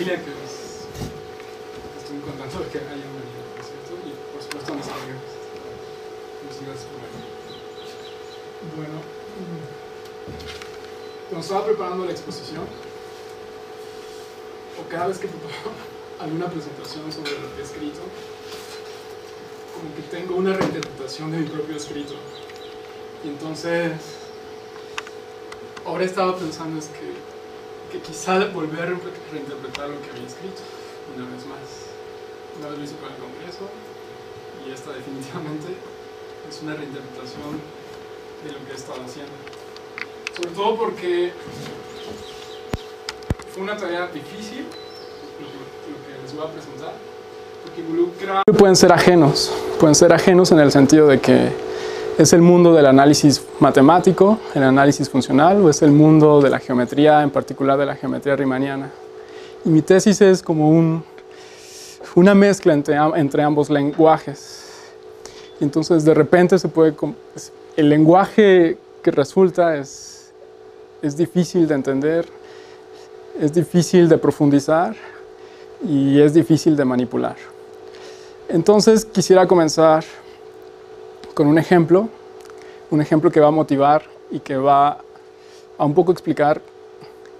familia, que estoy muy contento de que haya venido, por cierto, y por supuesto a mis amigos. Muchas gracias por venir. Bueno, cuando estaba preparando la exposición, o cada vez que preparo alguna presentación sobre lo que he escrito, como que tengo una reinterpretación de mi propio escrito. Y entonces, ahora estaba pensando que quizá volver a reinterpretar lo que había escrito una vez más. Una vez lo hice para el Congreso, y esta definitivamente es una reinterpretación de lo que he estado haciendo. Sobre todo porque fue una tarea difícil, lo que les voy a presentar, porque involucra... Pueden ser ajenos en el sentido de que es el mundo del análisis matemático, el análisis funcional, o es el mundo de la geometría, en particular de la geometría riemanniana. Y mi tesis es como una mezcla entre ambos lenguajes. Y entonces de repente el lenguaje que resulta es difícil de entender, es difícil de profundizar y es difícil de manipular. Entonces quisiera comenzar con un ejemplo que va a motivar y que va a un poco explicar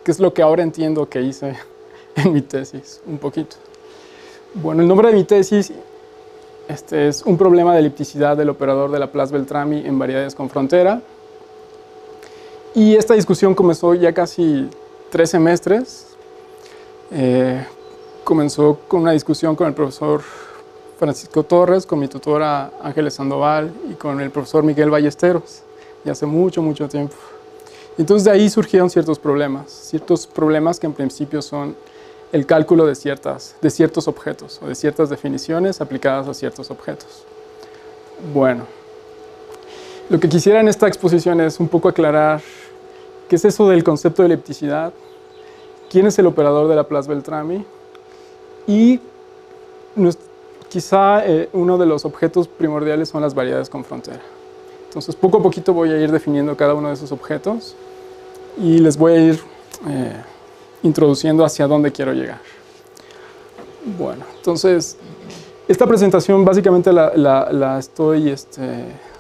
qué es lo que ahora entiendo que hice en mi tesis, un poquito. Bueno, el nombre de mi tesis es un problema de elipticidad del operador de Laplace-Beltrami en variedades con frontera. Y esta discusión comenzó ya casi 3 semestres. Comenzó con una discusión con el profesor Francisco Torres, con mi tutora Ángeles Sandoval y con el profesor Miguel Ballesteros, ya hace mucho tiempo. Entonces de ahí surgieron ciertos problemas que en principio son el cálculo de ciertos objetos o de ciertas definiciones aplicadas a ciertos objetos. Bueno, lo que quisiera en esta exposición es un poco aclarar qué es eso del concepto de elipticidad, quién es el operador de Laplace-Beltrami y quizá uno de los objetos primordiales son las variedades con frontera. Entonces, poco a poquito voy a ir definiendo cada uno de esos objetos y les voy a ir introduciendo hacia dónde quiero llegar. Bueno, entonces, esta presentación básicamente la estoy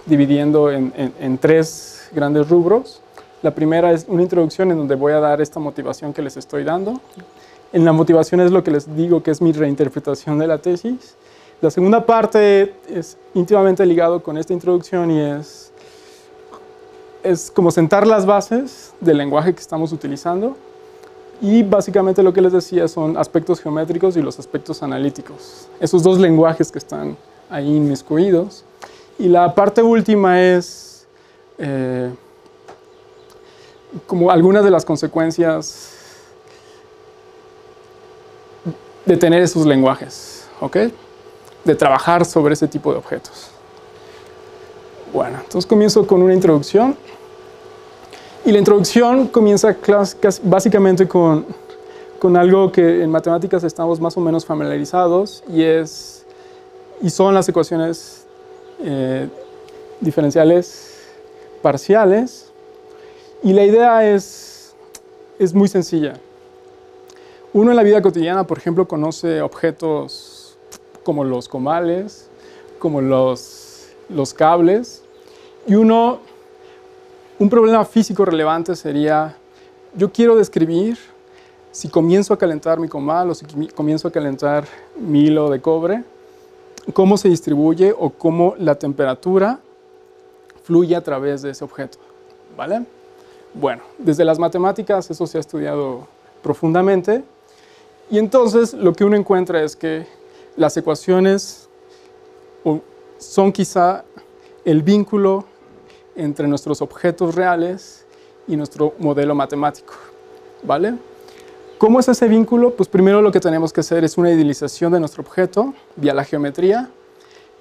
dividiendo en 3 grandes rubros. La primera es una introducción en donde voy a dar esta motivación que les estoy dando. En la motivación es lo que les digo que es mi reinterpretación de la tesis. La segunda parte es íntimamente ligado con esta introducción y es como sentar las bases del lenguaje que estamos utilizando. Y básicamente lo que les decía son aspectos geométricos y los aspectos analíticos. Esos 2 lenguajes que están ahí inmiscuidos. Y la parte última es como algunas de las consecuencias de tener esos lenguajes, ¿ok? De trabajar sobre ese tipo de objetos. Bueno, entonces comienzo con una introducción. Y la introducción comienza básicamente con algo que en matemáticas estamos más o menos familiarizados y son las ecuaciones diferenciales parciales. Y la idea es muy sencilla. Uno en la vida cotidiana, por ejemplo, conoce objetos como los comales, como los cables, y un problema físico relevante sería, yo quiero describir si comienzo a calentar mi comal o si comienzo a calentar mi hilo de cobre, cómo se distribuye o cómo la temperatura fluye a través de ese objeto, ¿vale? Bueno, desde las matemáticas eso se ha estudiado profundamente y entonces lo que uno encuentra es que las ecuaciones son quizá el vínculo entre nuestros objetos reales y nuestro modelo matemático, ¿vale? ¿Cómo es ese vínculo? Pues primero lo que tenemos que hacer es una idealización de nuestro objeto vía la geometría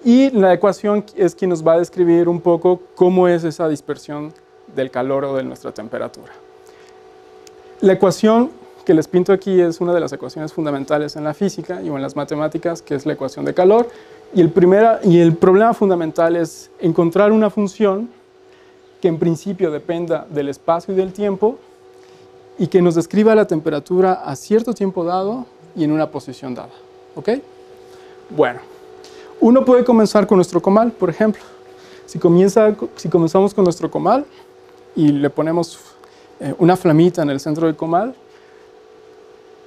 y la ecuación es quien nos va a describir un poco cómo es esa dispersión del calor o de nuestra temperatura. La ecuación que les pinto aquí es una de las ecuaciones fundamentales en la física y en las matemáticas, que es la ecuación de calor. Y el problema fundamental es encontrar una función que en principio dependa del espacio y del tiempo y que nos describa la temperatura a cierto tiempo dado y en una posición dada. ¿Ok? Bueno, uno puede comenzar con nuestro comal, por ejemplo. Si comenzamos con nuestro comal y le ponemos una flamita en el centro del comal,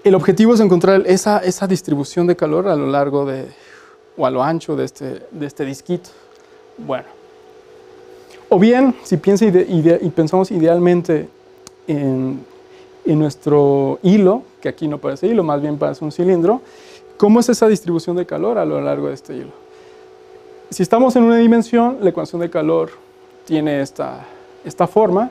el objetivo es encontrar esa distribución de calor a lo largo o a lo ancho de este disquito. Bueno, o bien, si pensamos idealmente en nuestro hilo, que aquí no parece hilo, más bien parece un cilindro, ¿cómo es esa distribución de calor a lo largo de este hilo? Si estamos en una dimensión, la ecuación de calor tiene esta forma,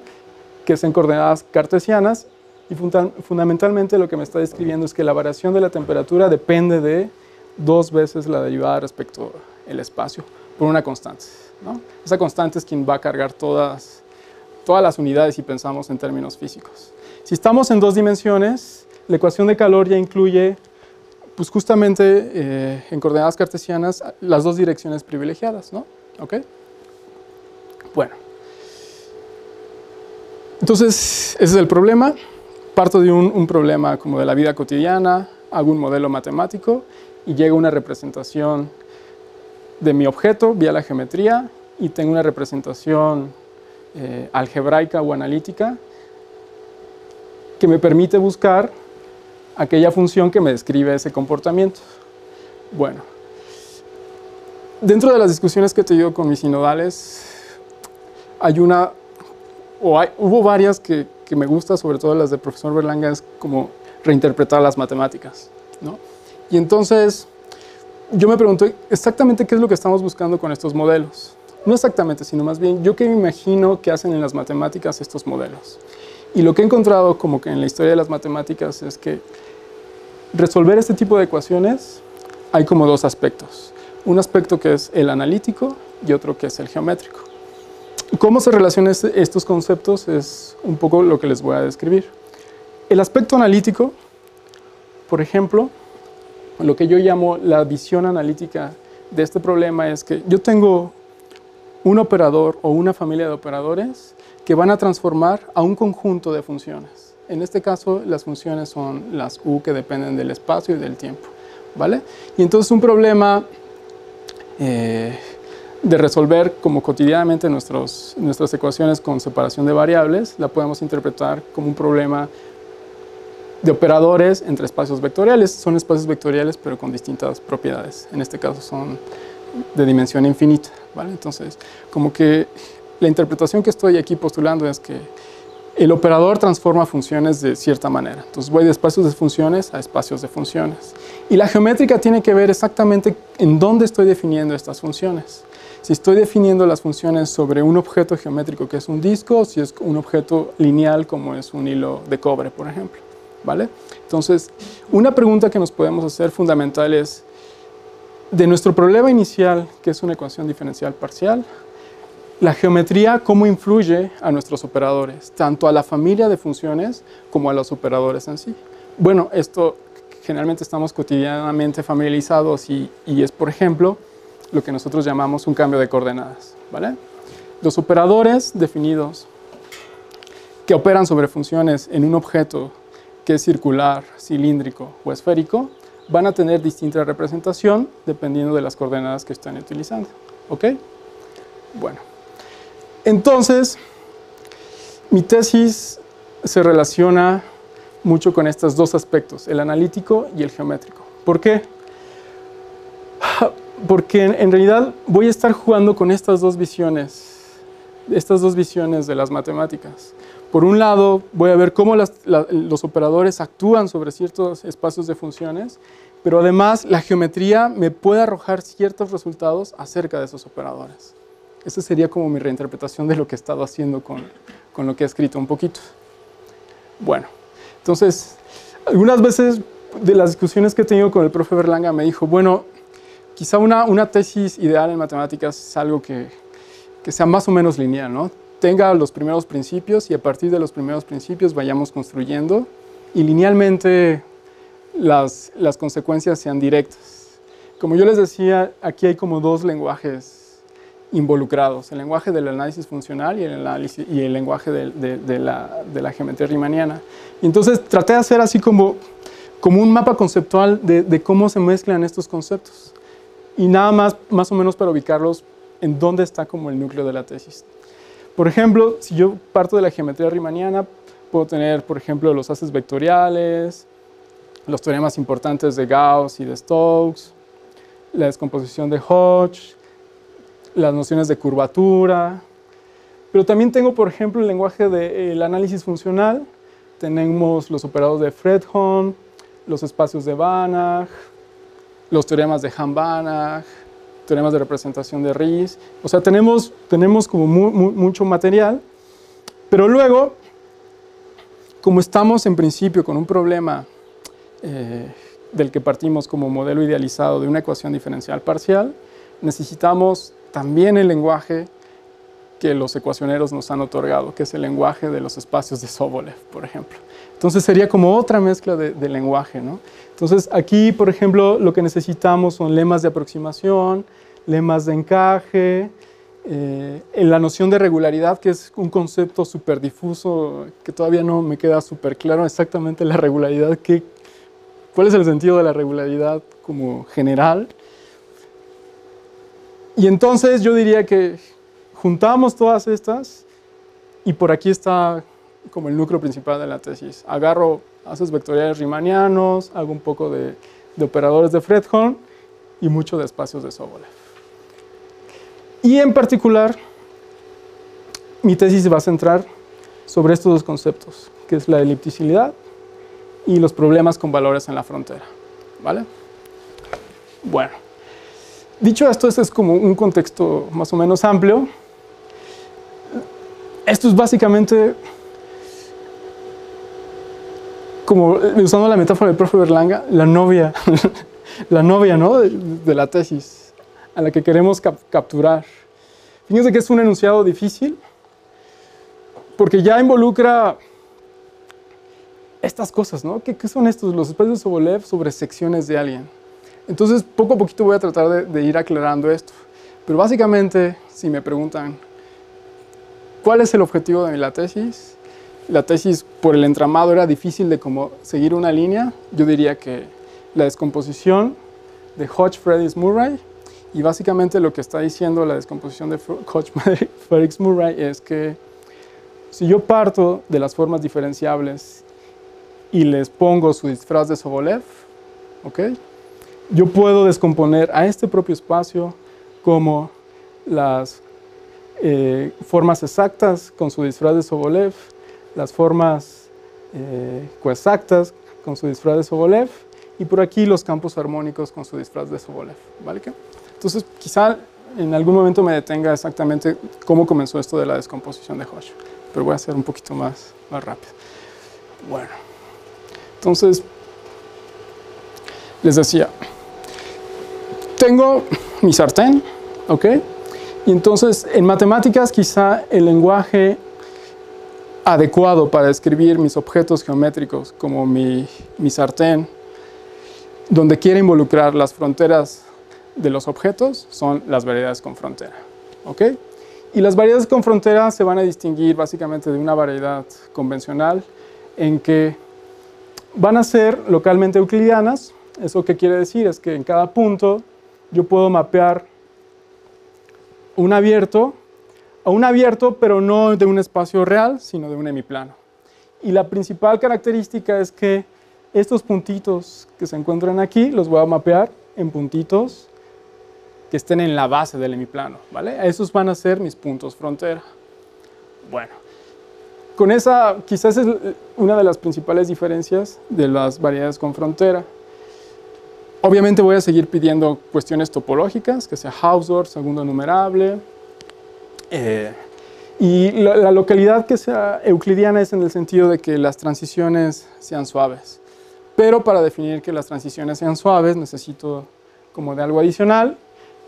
que es en coordenadas cartesianas, y fundamentalmente lo que me está describiendo es que la variación de la temperatura depende de 2 veces la derivada respecto al espacio, por una constante, ¿no? Esa constante es quien va a cargar todas las unidades si pensamos en términos físicos. Si estamos en 2 dimensiones, la ecuación de calor ya incluye, pues justamente en coordenadas cartesianas, las 2 direcciones privilegiadas, ¿no? ¿Ok? Bueno. Entonces, ese es el problema. Parto de un problema como de la vida cotidiana, hago un modelo matemático y llega una representación de mi objeto vía la geometría y tengo una representación algebraica o analítica que me permite buscar aquella función que me describe ese comportamiento. Bueno, dentro de las discusiones que he tenido con mis sinodales, hubo varias que me gusta, sobre todo las del profesor Berlanga, es como reinterpretar las matemáticas, ¿no? Y entonces yo me pregunto exactamente qué es lo que estamos buscando con estos modelos. No exactamente, sino más bien yo qué me imagino que hacen en las matemáticas estos modelos. Y lo que he encontrado como que en la historia de las matemáticas es que resolver este tipo de ecuaciones hay como 2 aspectos. Un aspecto que es el analítico y otro que es el geométrico. ¿Cómo se relacionan estos conceptos? Es un poco lo que les voy a describir. El aspecto analítico, por ejemplo, lo que yo llamo la visión analítica de este problema es que yo tengo un operador o una familia de operadores que van a transformar a un conjunto de funciones. En este caso, las funciones son las U que dependen del espacio y del tiempo, ¿vale? Y entonces un problema de resolver como cotidianamente nuestras ecuaciones con separación de variables, la podemos interpretar como un problema de operadores entre espacios vectoriales. Son espacios vectoriales pero con distintas propiedades. En este caso son de dimensión infinita, ¿vale? Entonces, como que la interpretación que estoy aquí postulando es que el operador transforma funciones de cierta manera. Entonces voy de espacios de funciones a espacios de funciones. Y la geométrica tiene que ver exactamente en dónde estoy definiendo estas funciones. Si estoy definiendo las funciones sobre un objeto geométrico que es un disco, o si es un objeto lineal como es un hilo de cobre, por ejemplo, ¿vale? Entonces, una pregunta que nos podemos hacer fundamental es, de nuestro problema inicial, que es una ecuación diferencial parcial, la geometría, ¿cómo influye a nuestros operadores? Tanto a la familia de funciones como a los operadores en sí. Bueno, esto generalmente estamos cotidianamente familiarizados y es, por ejemplo, lo que nosotros llamamos un cambio de coordenadas, ¿vale? Los operadores definidos que operan sobre funciones en un objeto que es circular, cilíndrico o esférico van a tener distinta representación dependiendo de las coordenadas que estén utilizando, ¿ok? Bueno. Entonces, mi tesis se relaciona mucho con estos 2 aspectos, el analítico y el geométrico. ¿Por qué? Porque en realidad voy a estar jugando con estas 2 visiones de las matemáticas. Por un lado, voy a ver cómo los operadores actúan sobre ciertos espacios de funciones, pero además la geometría me puede arrojar ciertos resultados acerca de esos operadores. Esa sería como mi reinterpretación de lo que he estado haciendo con lo que he escrito un poquito. Bueno, entonces, algunas veces de las discusiones que he tenido con el profe Berlanga me dijo, bueno, quizá una tesis ideal en matemáticas es algo que sea más o menos lineal, ¿no? Tenga los primeros principios y a partir de los primeros principios vayamos construyendo y linealmente las consecuencias sean directas. Como yo les decía, aquí hay como 2 lenguajes involucrados, el lenguaje del análisis funcional y el lenguaje de la geometría riemanniana. Y entonces traté de hacer así como como un mapa conceptual de cómo se mezclan estos conceptos. Y nada más o menos para ubicarlos en dónde está como el núcleo de la tesis. Por ejemplo, si yo parto de la geometría riemanniana, puedo tener, por ejemplo, los haces vectoriales, los teoremas importantes de Gauss y de Stokes, la descomposición de Hodge, las nociones de curvatura, pero también tengo, por ejemplo, el lenguaje del análisis funcional, tenemos los operados de Fredholm, los espacios de Banach, los teoremas de Hahn-Banach, teoremas de representación de Riesz. O sea, tenemos como mucho material, pero luego, como estamos en principio con un problema del que partimos como modelo idealizado de una ecuación diferencial parcial, necesitamos también el lenguaje que los ecuacioneros nos han otorgado, que es el lenguaje de los espacios de Sobolev, por ejemplo. Entonces sería como otra mezcla de lenguaje, ¿no? Entonces aquí, por ejemplo, lo que necesitamos son lemas de aproximación, lemas de encaje, en la noción de regularidad, que es un concepto súper difuso, que todavía no me queda súper claro exactamente la regularidad, cuál es el sentido de la regularidad como general. Y entonces yo diría que juntamos todas estas y por aquí está como el núcleo principal de la tesis. Agarro haces vectoriales riemannianos, hago un poco de operadores de Fredholm y mucho de espacios de Sobolev. Y en particular, mi tesis se va a centrar sobre estos dos conceptos, que es la elipticidad y los problemas con valores en la frontera, ¿vale? Bueno, dicho esto, este es como un contexto más o menos amplio. Esto es básicamente, como usando la metáfora del profe Berlanga, la novia, ¿no? de la tesis, a la que queremos capturar. Fíjense que es un enunciado difícil, porque ya involucra estas cosas, ¿no? ¿Qué son estos? Los espacios de Sobolev sobre secciones de alguien. Entonces, poco a poquito voy a tratar de ir aclarando esto. Pero básicamente, si me preguntan, ¿cuál es el objetivo de la tesis? La tesis, por el entramado, era difícil de como seguir una línea. Yo diría que la descomposición de Hodge, Frerichs, Murray, y básicamente lo que está diciendo la descomposición de Hodge, Frerichs, Murray es que si yo parto de las formas diferenciables y les pongo su disfraz de Sobolev, ¿ok? Yo puedo descomponer a este propio espacio como las formas exactas con su disfraz de Sobolev, las formas coexactas con su disfraz de Sobolev, y por aquí los campos armónicos con su disfraz de Sobolev, ¿vale? Entonces, quizá en algún momento me detenga exactamente cómo comenzó esto de la descomposición de Hodge, pero voy a hacer un poquito más rápido. Bueno, entonces, les decía, tengo mi sartén, ¿ok? Y entonces, en matemáticas, quizá el lenguaje adecuado para describir mis objetos geométricos, como mi sartén, donde quiere involucrar las fronteras de los objetos, son las variedades con frontera, ¿ok? Y las variedades con frontera se van a distinguir básicamente de una variedad convencional en que van a ser localmente euclidianas. ¿Eso qué quiere decir? Es que en cada punto yo puedo mapear un abierto a un abierto, pero no de un espacio real, sino de un hemiplano. Y la principal característica es que estos puntitos que se encuentran aquí los voy a mapear en puntitos que estén en la base del hemiplano, ¿vale? Esos van a ser mis puntos frontera. Bueno, con esa, quizás es una de las principales diferencias de las variedades con frontera. Obviamente voy a seguir pidiendo cuestiones topológicas, que sea Hausdorff, segundo numerable. Y la localidad que sea euclidiana es en el sentido de que las transiciones sean suaves. Pero para definir que las transiciones sean suaves necesito como de algo adicional.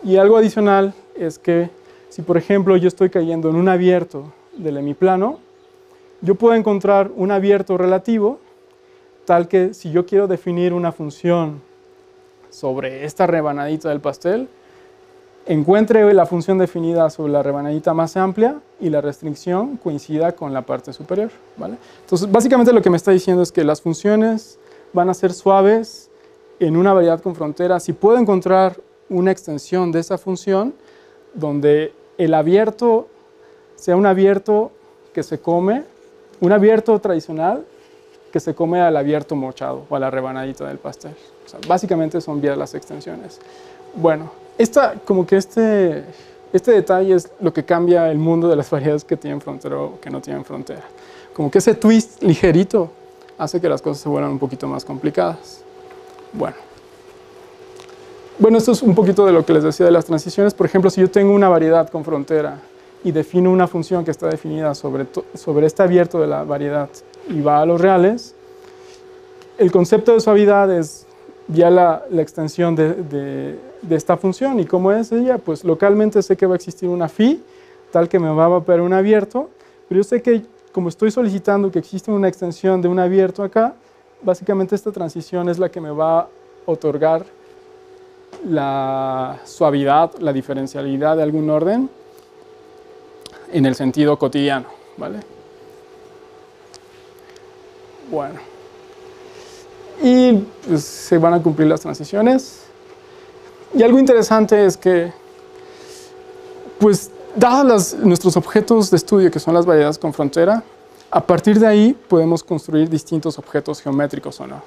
Y algo adicional es que si, por ejemplo, yo estoy cayendo en un abierto del hemiplano, yo puedo encontrar un abierto relativo tal que si yo quiero definir una función sobre esta rebanadita del pastel, encuentre la función definida sobre la rebanadita más amplia y la restricción coincida con la parte superior, ¿vale? Entonces, básicamente lo que me está diciendo es que las funciones van a ser suaves en una variedad con frontera. Si puedo encontrar una extensión de esa función donde el abierto sea un abierto que se come, un abierto tradicional que se come al abierto mochado o a la rebanadita del pastel. O sea, básicamente son vías las extensiones. Bueno, como que este detalle es lo que cambia el mundo de las variedades que tienen frontera o que no tienen frontera. Como que ese twist ligerito hace que las cosas se vuelvan un poquito más complicadas. Bueno, esto es un poquito de lo que les decía de las transiciones. Por ejemplo, si yo tengo una variedad con frontera y defino una función que está definida sobre este abierto de la variedad y va a los reales, el concepto de suavidad es ya la extensión de esta función. ¿Y cómo es ella? Pues localmente sé que va a existir una phi, tal que me va a operar un abierto, pero yo sé que como estoy solicitando que exista una extensión de un abierto acá, básicamente esta transición es la que me va a otorgar la suavidad, la diferencialidad de algún orden en el sentido cotidiano, ¿vale? Bueno. Y pues, se van a cumplir las transiciones. Y algo interesante es que, pues, dados nuestros objetos de estudio, que son las variedades con frontera, a partir de ahí podemos construir distintos objetos geométricos o no.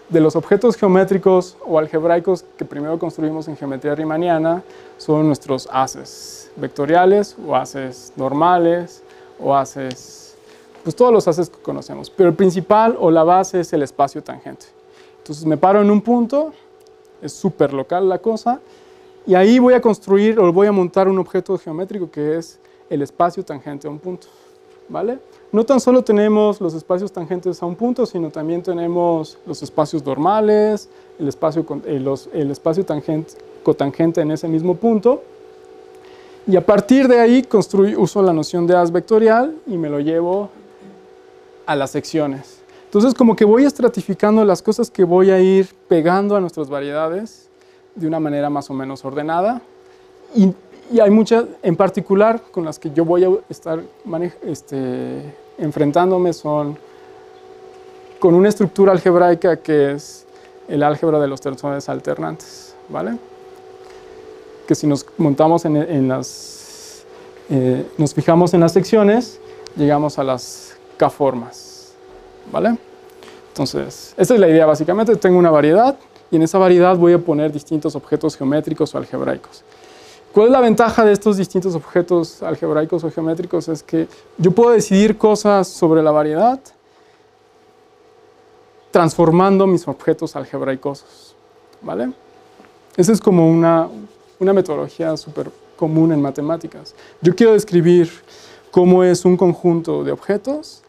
De los objetos geométricos o algebraicos que primero construimos en geometría riemanniana son nuestros haces vectoriales o haces normales o haces, pues todos los haces que conocemos. Pero el principal o la base es el espacio tangente. Entonces me paro en un punto, es súper local la cosa, y ahí voy a construir o voy a montar un objeto geométrico que es el espacio tangente a un punto, ¿vale? No tan solo tenemos los espacios tangentes a un punto, sino también tenemos los espacios normales, el espacio cotangente en ese mismo punto. Y a partir de ahí uso la noción de haz vectorial y me lo llevo a las secciones. Entonces, como que voy estratificando las cosas que voy a ir pegando a nuestras variedades de una manera más o menos ordenada. Y hay muchas, en particular, con las que yo voy a estar enfrentándome son con una estructura algebraica que es el álgebra de los tensores alternantes, ¿vale? Que si nos montamos nos fijamos en las secciones, llegamos a las K-formas, ¿vale? Entonces, esta es la idea básicamente. Tengo una variedad y en esa variedad voy a poner distintos objetos geométricos o algebraicos. ¿Cuál es la ventaja de estos distintos objetos algebraicos o geométricos? Es que yo puedo decidir cosas sobre la variedad transformando mis objetos algebraicosos, ¿vale? Esa es como una metodología súper común en matemáticas. Yo quiero describir cómo es un conjunto de objetos,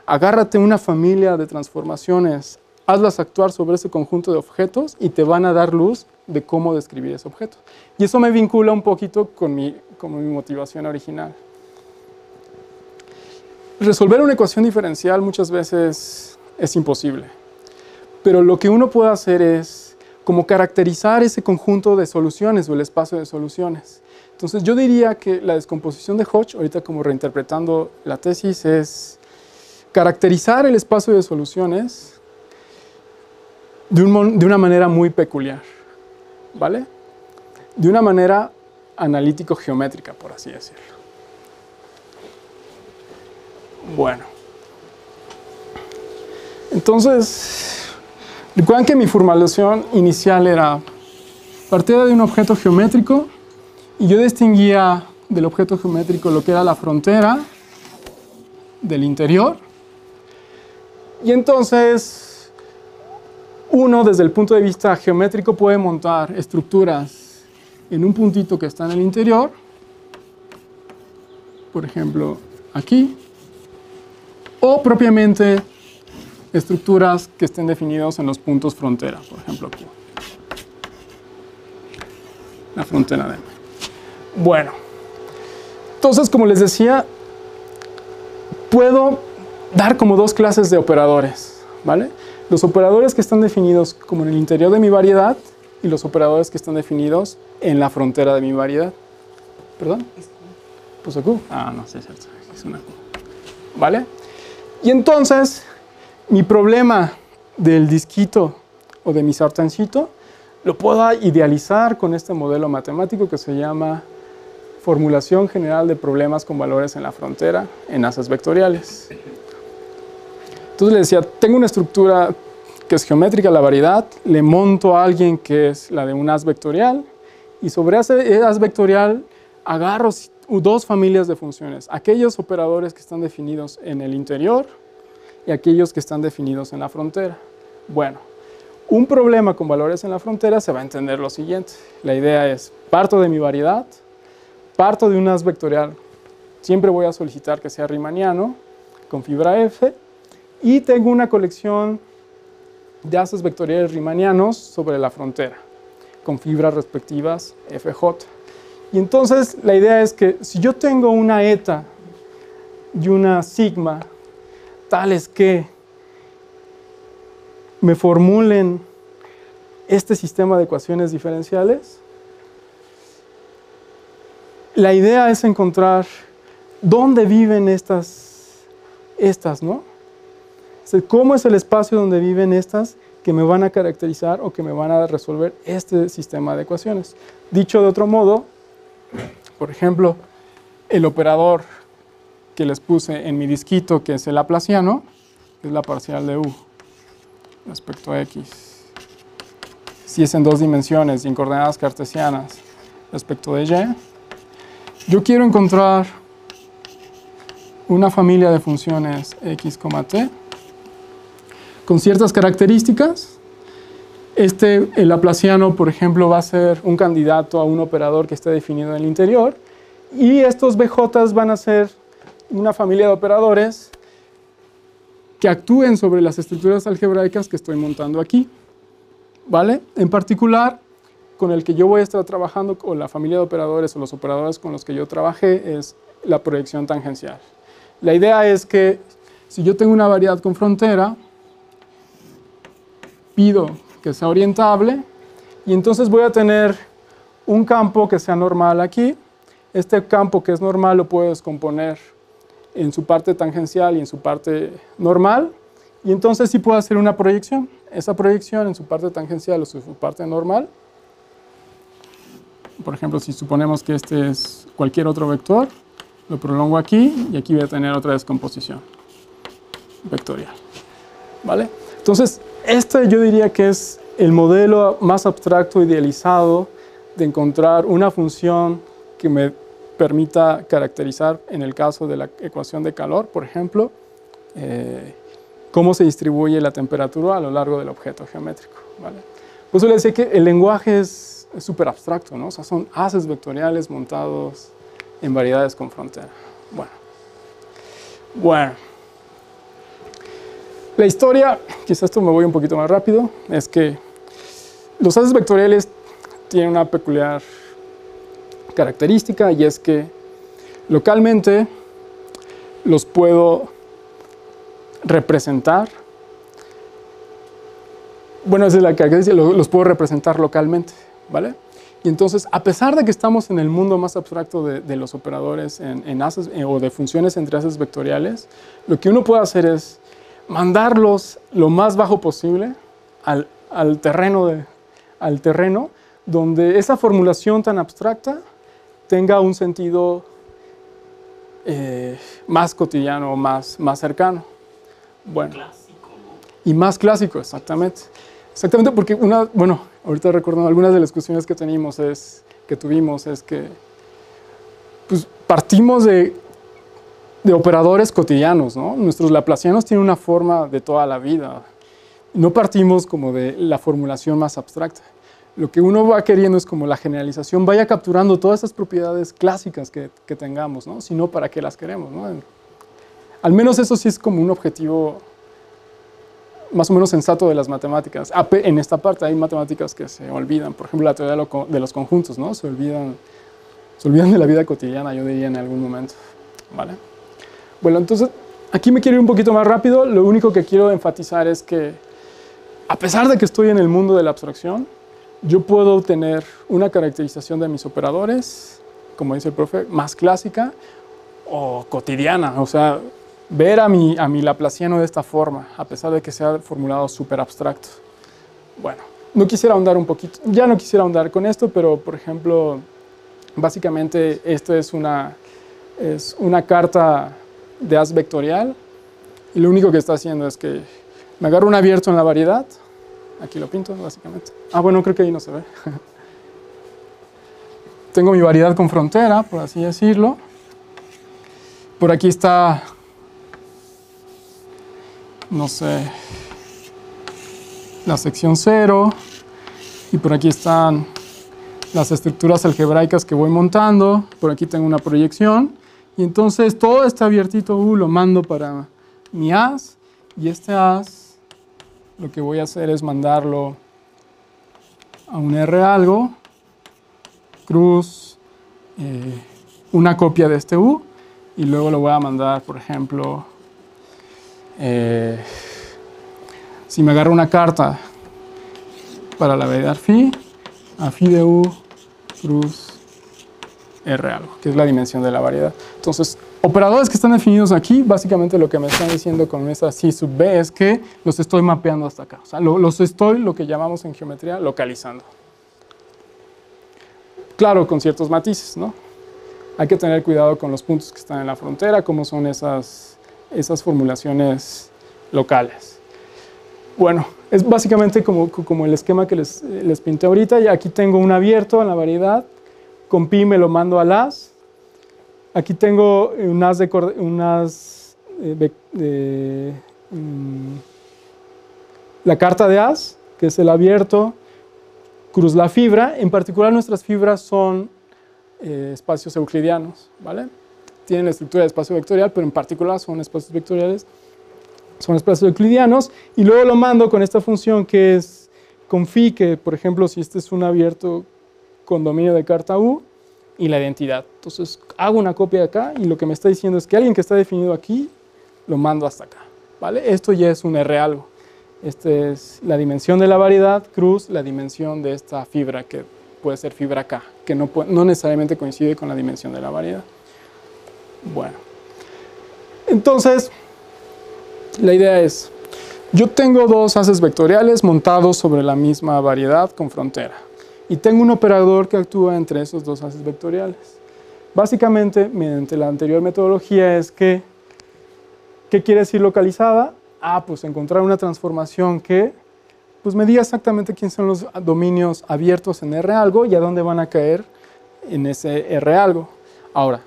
agárrate una familia de transformaciones, hazlas actuar sobre ese conjunto de objetos y te van a dar luz de cómo describir ese objeto. Y eso me vincula un poquito con mi motivación original. Resolver una ecuación diferencial muchas veces es imposible, pero lo que uno puede hacer es como caracterizar ese conjunto de soluciones o el espacio de soluciones. Entonces yo diría que la descomposición de Hodge, ahorita como reinterpretando la tesis, es caracterizar el espacio de soluciones de una manera muy peculiar, ¿vale? De una manera analítico-geométrica, por así decirlo. Bueno. Entonces, recuerden que mi formulación inicial era partida de un objeto geométrico y yo distinguía del objeto geométrico lo que era la frontera del interior. Y entonces, uno desde el punto de vista geométrico puede montar estructuras en un puntito que está en el interior, por ejemplo, aquí, o propiamente estructuras que estén definidas en los puntos frontera, por ejemplo, aquí. La frontera de M. Bueno, entonces, como les decía, puedo dar como dos clases de operadores, ¿vale? Los operadores que están definidos como en el interior de mi variedad y los operadores que están definidos en la frontera de mi variedad. ¿Perdón? ¿Puso Q? Ah, no, sí es cierto. Es una Q. ¿Vale? Y entonces, mi problema del disquito o de mi sartencito, lo puedo idealizar con este modelo matemático que se llama formulación general de problemas con valores en la frontera en haces vectoriales. Entonces le decía, tengo una estructura que es geométrica, la variedad, le monto a alguien que es la de un haz vectorial, y sobre ese haz vectorial agarro dos familias de funciones, aquellos operadores que están definidos en el interior y aquellos que están definidos en la frontera. Bueno, un problema con valores en la frontera se va a entender lo siguiente. La idea es, parto de mi variedad, parto de un haz vectorial, siempre voy a solicitar que sea riemanniano, con fibra F, y tengo una colección de haces vectoriales riemannianos sobre la frontera, con fibras respectivas FJ. Y entonces la idea es que si yo tengo una eta y una sigma, tales que me formulen este sistema de ecuaciones diferenciales, la idea es encontrar dónde viven estas, ¿no? O sea, cómo es el espacio donde viven estas que me van a caracterizar o que me van a resolver este sistema de ecuaciones. Dicho de otro modo, por ejemplo, el operador que les puse en mi disquito, que es el laplaciano, que es la parcial de U respecto a X. Si es en dos dimensiones y en coordenadas cartesianas respecto de Y, yo quiero encontrar una familia de funciones X, T con ciertas características. El laplaciano, por ejemplo, va a ser un candidato a un operador que esté definido en el interior, y estos BJs van a ser una familia de operadores que actúen sobre las estructuras algebraicas que estoy montando aquí, ¿vale? En particular, con el que yo voy a estar trabajando, o la familia de operadores o los operadores con los que yo trabajé, es la proyección tangencial. La idea es que si yo tengo una variedad con frontera, pido que sea orientable, y entonces voy a tener un campo que sea normal aquí. Este campo que es normal lo puedo descomponer en su parte tangencial y en su parte normal, y entonces sí puedo hacer una proyección. Esa proyección en su parte tangencial o su parte normal, por ejemplo, si suponemos que este es cualquier otro vector, lo prolongo aquí, y aquí voy a tener otra descomposición vectorial, ¿vale? Entonces, este yo diría que es el modelo más abstracto, idealizado, de encontrar una función que me permita caracterizar, en el caso de la ecuación de calor, por ejemplo, cómo se distribuye la temperatura a lo largo del objeto geométrico, ¿vale? Por eso le decía que el lenguaje es súper abstracto, ¿no? O sea, son haces vectoriales montados en variedades con frontera. Bueno. La historia, quizás esto me voy un poquito más rápido, es que los haces vectoriales tienen una peculiar característica, y es que localmente los puedo representar. Bueno, esa es la característica, los puedo representar localmente, ¿vale? Y entonces, a pesar de que estamos en el mundo más abstracto de los operadores en haces, o de funciones entre haces vectoriales, lo que uno puede hacer es mandarlos lo más bajo posible al terreno donde esa formulación tan abstracta tenga un sentido más cotidiano, más cercano. Bueno, clásico, ¿no? Y más clásico, exactamente. Exactamente, porque ahorita recordando algunas de las discusiones que tuvimos es que pues, partimos de operadores cotidianos, ¿no? Nuestros laplacianos tienen una forma de toda la vida. No partimos como de la formulación más abstracta. Lo que uno va queriendo es como la generalización vaya capturando todas esas propiedades clásicas que tengamos, ¿no? Si no, ¿para qué las queremos, ¿no? Al menos eso sí es como un objetivo más o menos sensato de las matemáticas. En esta parte hay matemáticas que se olvidan. Por ejemplo, la teoría de los conjuntos, ¿no? Se olvidan de la vida cotidiana, yo diría, en algún momento, ¿vale? Bueno, entonces, aquí me quiero ir un poquito más rápido. Lo único que quiero enfatizar es que, a pesar de que estoy en el mundo de la abstracción, yo puedo obtener una caracterización de mis operadores, como dice el profe, más clásica o cotidiana. O sea, ver a mi laplaciano de esta forma, a pesar de que sea formulado súper abstracto. Bueno, no quisiera ahondar un poquito, ya no quisiera ahondar con esto, pero por ejemplo, básicamente esto es una carta de haz vectorial, y lo único que está haciendo es que me agarro un abierto en la variedad, aquí lo pinto básicamente. Ah, bueno, creo que ahí no se ve. Tengo mi variedad con frontera, por así decirlo. Por aquí está, no sé, la sección 0, y por aquí están las estructuras algebraicas que voy montando. Por aquí tengo una proyección, y entonces todo este abiertito U lo mando para mi as, y este as lo que voy a hacer es mandarlo a un R algo, cruz, una copia de este U, y luego lo voy a mandar, por ejemplo, si me agarro una carta para la variedad phi, a phi de U, cruz, R algo, que es la dimensión de la variedad. Entonces, operadores que están definidos aquí, básicamente lo que me están diciendo con esa C sub B es que los estoy mapeando hasta acá. O sea, los estoy, lo que llamamos en geometría, localizando. Claro, con ciertos matices, ¿no? Hay que tener cuidado con los puntos que están en la frontera, cómo son esas formulaciones locales. Bueno, es básicamente como el esquema que les pinté ahorita. Y aquí tengo un abierto en la variedad. Con pi me lo mando al as. Aquí tengo la carta de as, que es el abierto, cruz la fibra. En particular, nuestras fibras son espacios euclidianos, ¿vale? Tienen la estructura de espacio vectorial, pero en particular son espacios vectoriales, son espacios euclidianos, y luego lo mando con esta función que es con phi, que por ejemplo, si este es un abierto con dominio de carta U, y la identidad. Entonces hago una copia de acá, y lo que me está diciendo es que alguien que está definido aquí, lo mando hasta acá, ¿vale? Esto ya es un R algo. Esta es la dimensión de la variedad, cruz la dimensión de esta fibra, que puede ser fibra K, que no necesariamente coincide con la dimensión de la variedad. Bueno, entonces, la idea es, yo tengo dos haces vectoriales montados sobre la misma variedad con frontera, y tengo un operador que actúa entre esos dos haces vectoriales. Básicamente, mediante la anterior metodología es que, ¿qué quiere decir localizada? Pues encontrar una transformación que pues me diga exactamente quiénes son los dominios abiertos en R algo y a dónde van a caer en ese R algo. Ahora,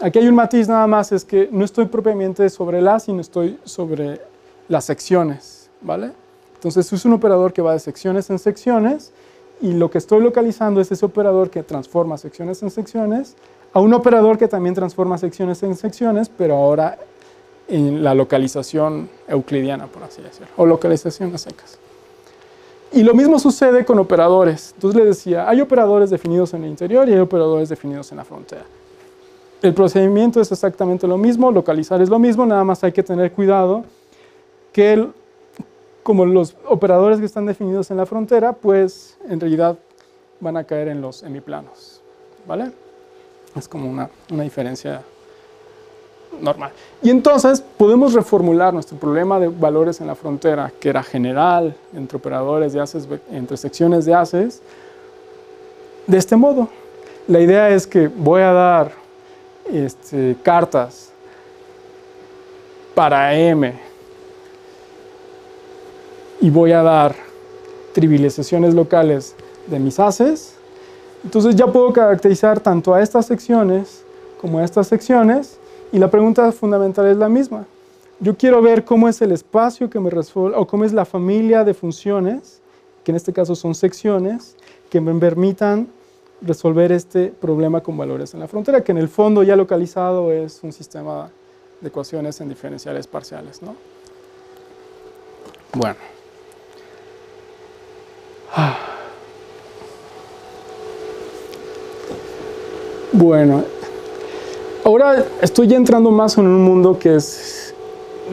aquí hay un matiz nada más, es que no estoy propiamente sobre el A, sino estoy sobre las secciones, ¿vale? Entonces es un operador que va de secciones en secciones, y lo que estoy localizando es ese operador que transforma secciones en secciones a un operador que también transforma secciones en secciones, pero ahora en la localización euclidiana, por así decirlo, o localización a secas. Y lo mismo sucede con operadores. Entonces les decía, hay operadores definidos en el interior y hay operadores definidos en la frontera. El procedimiento es exactamente lo mismo, localizar es lo mismo, nada más hay que tener cuidado que como los operadores que están definidos en la frontera, pues en realidad van a caer en los hemiplanos, ¿vale? Es como una diferencia normal. Y entonces podemos reformular nuestro problema de valores en la frontera, que era general entre operadores de haces, entre secciones de haces, de este modo. La idea es que voy a dar cartas para M y voy a dar trivializaciones locales de mis haces. Entonces ya puedo caracterizar tanto a estas secciones como a estas secciones, y la pregunta fundamental es la misma. Yo quiero ver cómo es el espacio que me resuelve, o cómo es la familia de funciones, que en este caso son secciones, que me permitan resolver este problema con valores en la frontera, que en el fondo ya localizado es un sistema de ecuaciones en diferenciales parciales, ¿no? Bueno. Bueno, ahora estoy ya entrando más en un mundo que es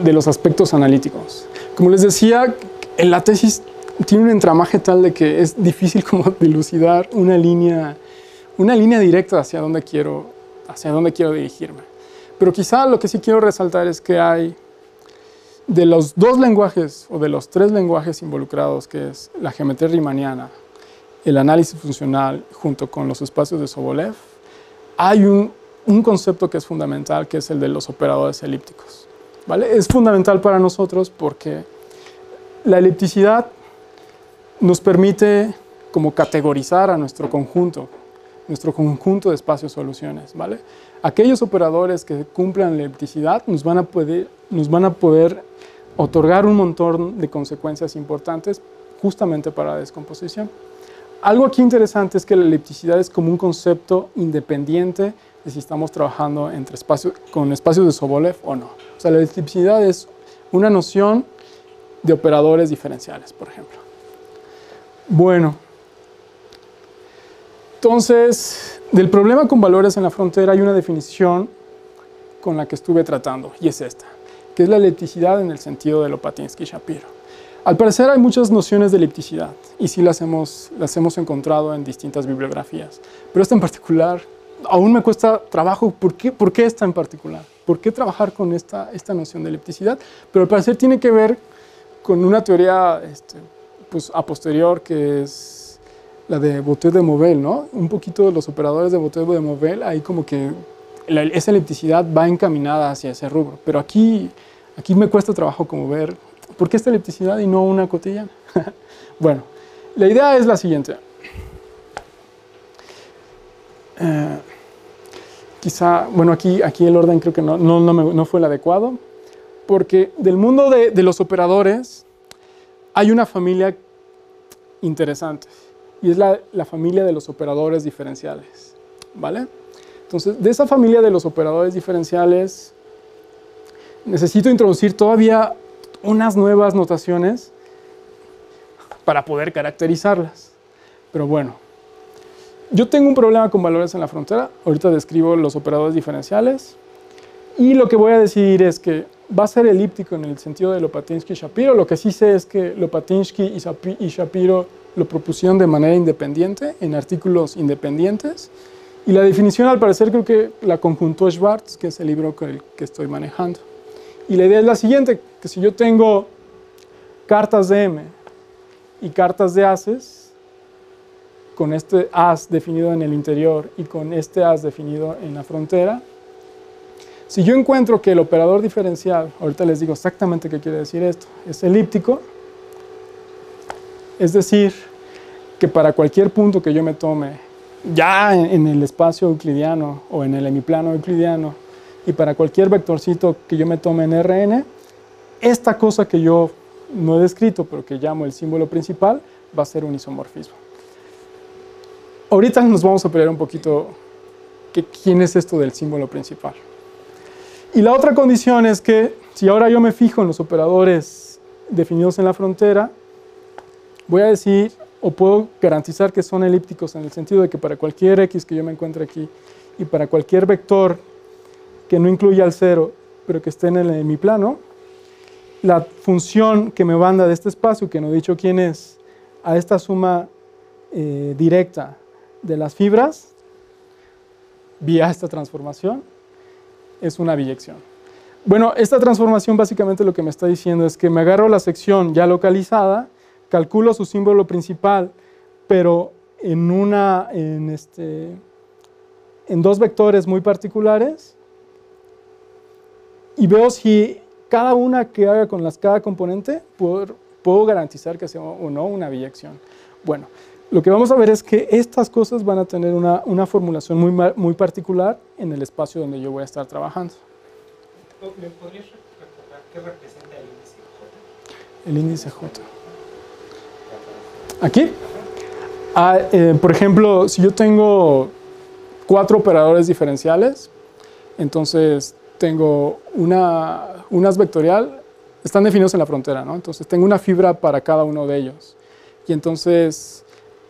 de los aspectos analíticos. Como les decía, en la tesis tiene un entramaje tal de que es difícil como dilucidar una línea directa hacia dónde quiero dirigirme. Pero quizá lo que sí quiero resaltar es que hay de los dos lenguajes o de los tres lenguajes involucrados, que es la geometría riemanniana, el análisis funcional junto con los espacios de Sobolev, hay un concepto que es fundamental, que es el de los operadores elípticos, ¿vale? Es fundamental para nosotros porque la elipticidad nos permite como categorizar a nuestro conjunto de espacios-soluciones, ¿vale? Aquellos operadores que cumplan la elipticidad nos van a poder otorgar un montón de consecuencias importantes justamente para la descomposición. Algo aquí interesante es que la elipticidad es como un concepto independiente de si estamos trabajando con espacios de Sobolev o no. O sea, la elipticidad es una noción de operadores diferenciales, por ejemplo. Bueno, entonces, del problema con valores en la frontera hay una definición con la que estuve tratando, y es esta, que es la elipticidad en el sentido de Lopatinsky-Shapiro. Al parecer hay muchas nociones de elipticidad, y sí las hemos encontrado en distintas bibliografías, pero esta en particular aún me cuesta trabajo. ¿Por qué esta en particular? ¿Por qué trabajar con esta noción de elipticidad? Pero al parecer tiene que ver con una teoría pues, a posterior, que es la de Bottet de Morel, ¿no? Un poquito de los operadores de Bottet de Morel, ahí como que esa elipticidad va encaminada hacia ese rubro. Pero aquí me cuesta trabajo como ver por qué esta elipticidad y no una cotidiana. Bueno, la idea es la siguiente. Quizá, bueno, aquí el orden creo que no fue el adecuado, porque del mundo de los operadores hay una familia interesante, y es la familia de los operadores diferenciales, ¿vale? Entonces, de esa familia de los operadores diferenciales, necesito introducir todavía unas nuevas notaciones para poder caracterizarlas. Pero bueno, yo tengo un problema con valores en la frontera. Ahorita describo los operadores diferenciales, y lo que voy a decir es que va a ser elíptico en el sentido de Lopatinsky-Shapiro. Lo que sí sé es que Lopatinsky y Shapiro lo propusieron de manera independiente, en artículos independientes, y la definición al parecer creo que la conjuntó Schwartz, que es el libro con el que estoy manejando. Y la idea es la siguiente, que si yo tengo cartas de M y cartas de ases, con este as definido en el interior y con este as definido en la frontera, si yo encuentro que el operador diferencial, ahorita les digo exactamente qué quiere decir esto, es elíptico, es decir, que para cualquier punto que yo me tome, ya en el espacio euclidiano o en el hemiplano euclidiano, y para cualquier vectorcito que yo me tome en Rn, esta cosa que yo no he descrito, pero que llamo el símbolo principal, va a ser un isomorfismo. Ahorita nos vamos a pelear un poquito quién es esto del símbolo principal. Y la otra condición es que si ahora yo me fijo en los operadores definidos en la frontera, voy a decir, o puedo garantizar que son elípticos en el sentido de que para cualquier x que yo me encuentre aquí y para cualquier vector que no incluya el cero, pero que esté en el hemiplano, la función que me manda de este espacio, que no he dicho quién es, a esta suma directa de las fibras, vía esta transformación, es una biyección. Bueno, esta transformación básicamente lo que me está diciendo es que me agarro la sección ya localizada, calculo su símbolo principal, pero en dos vectores muy particulares, y veo si cada una que haga con cada componente puedo garantizar que sea o no una biyección. Bueno, lo que vamos a ver es que estas cosas van a tener una formulación muy particular en el espacio donde yo voy a estar trabajando. ¿Me podrías recordar qué representa el índice J? El índice J. Aquí, por ejemplo, si yo tengo 4 operadores diferenciales, entonces tengo unas vectorial, están definidos en la frontera, ¿no? Entonces tengo una fibra para cada uno de ellos. Y entonces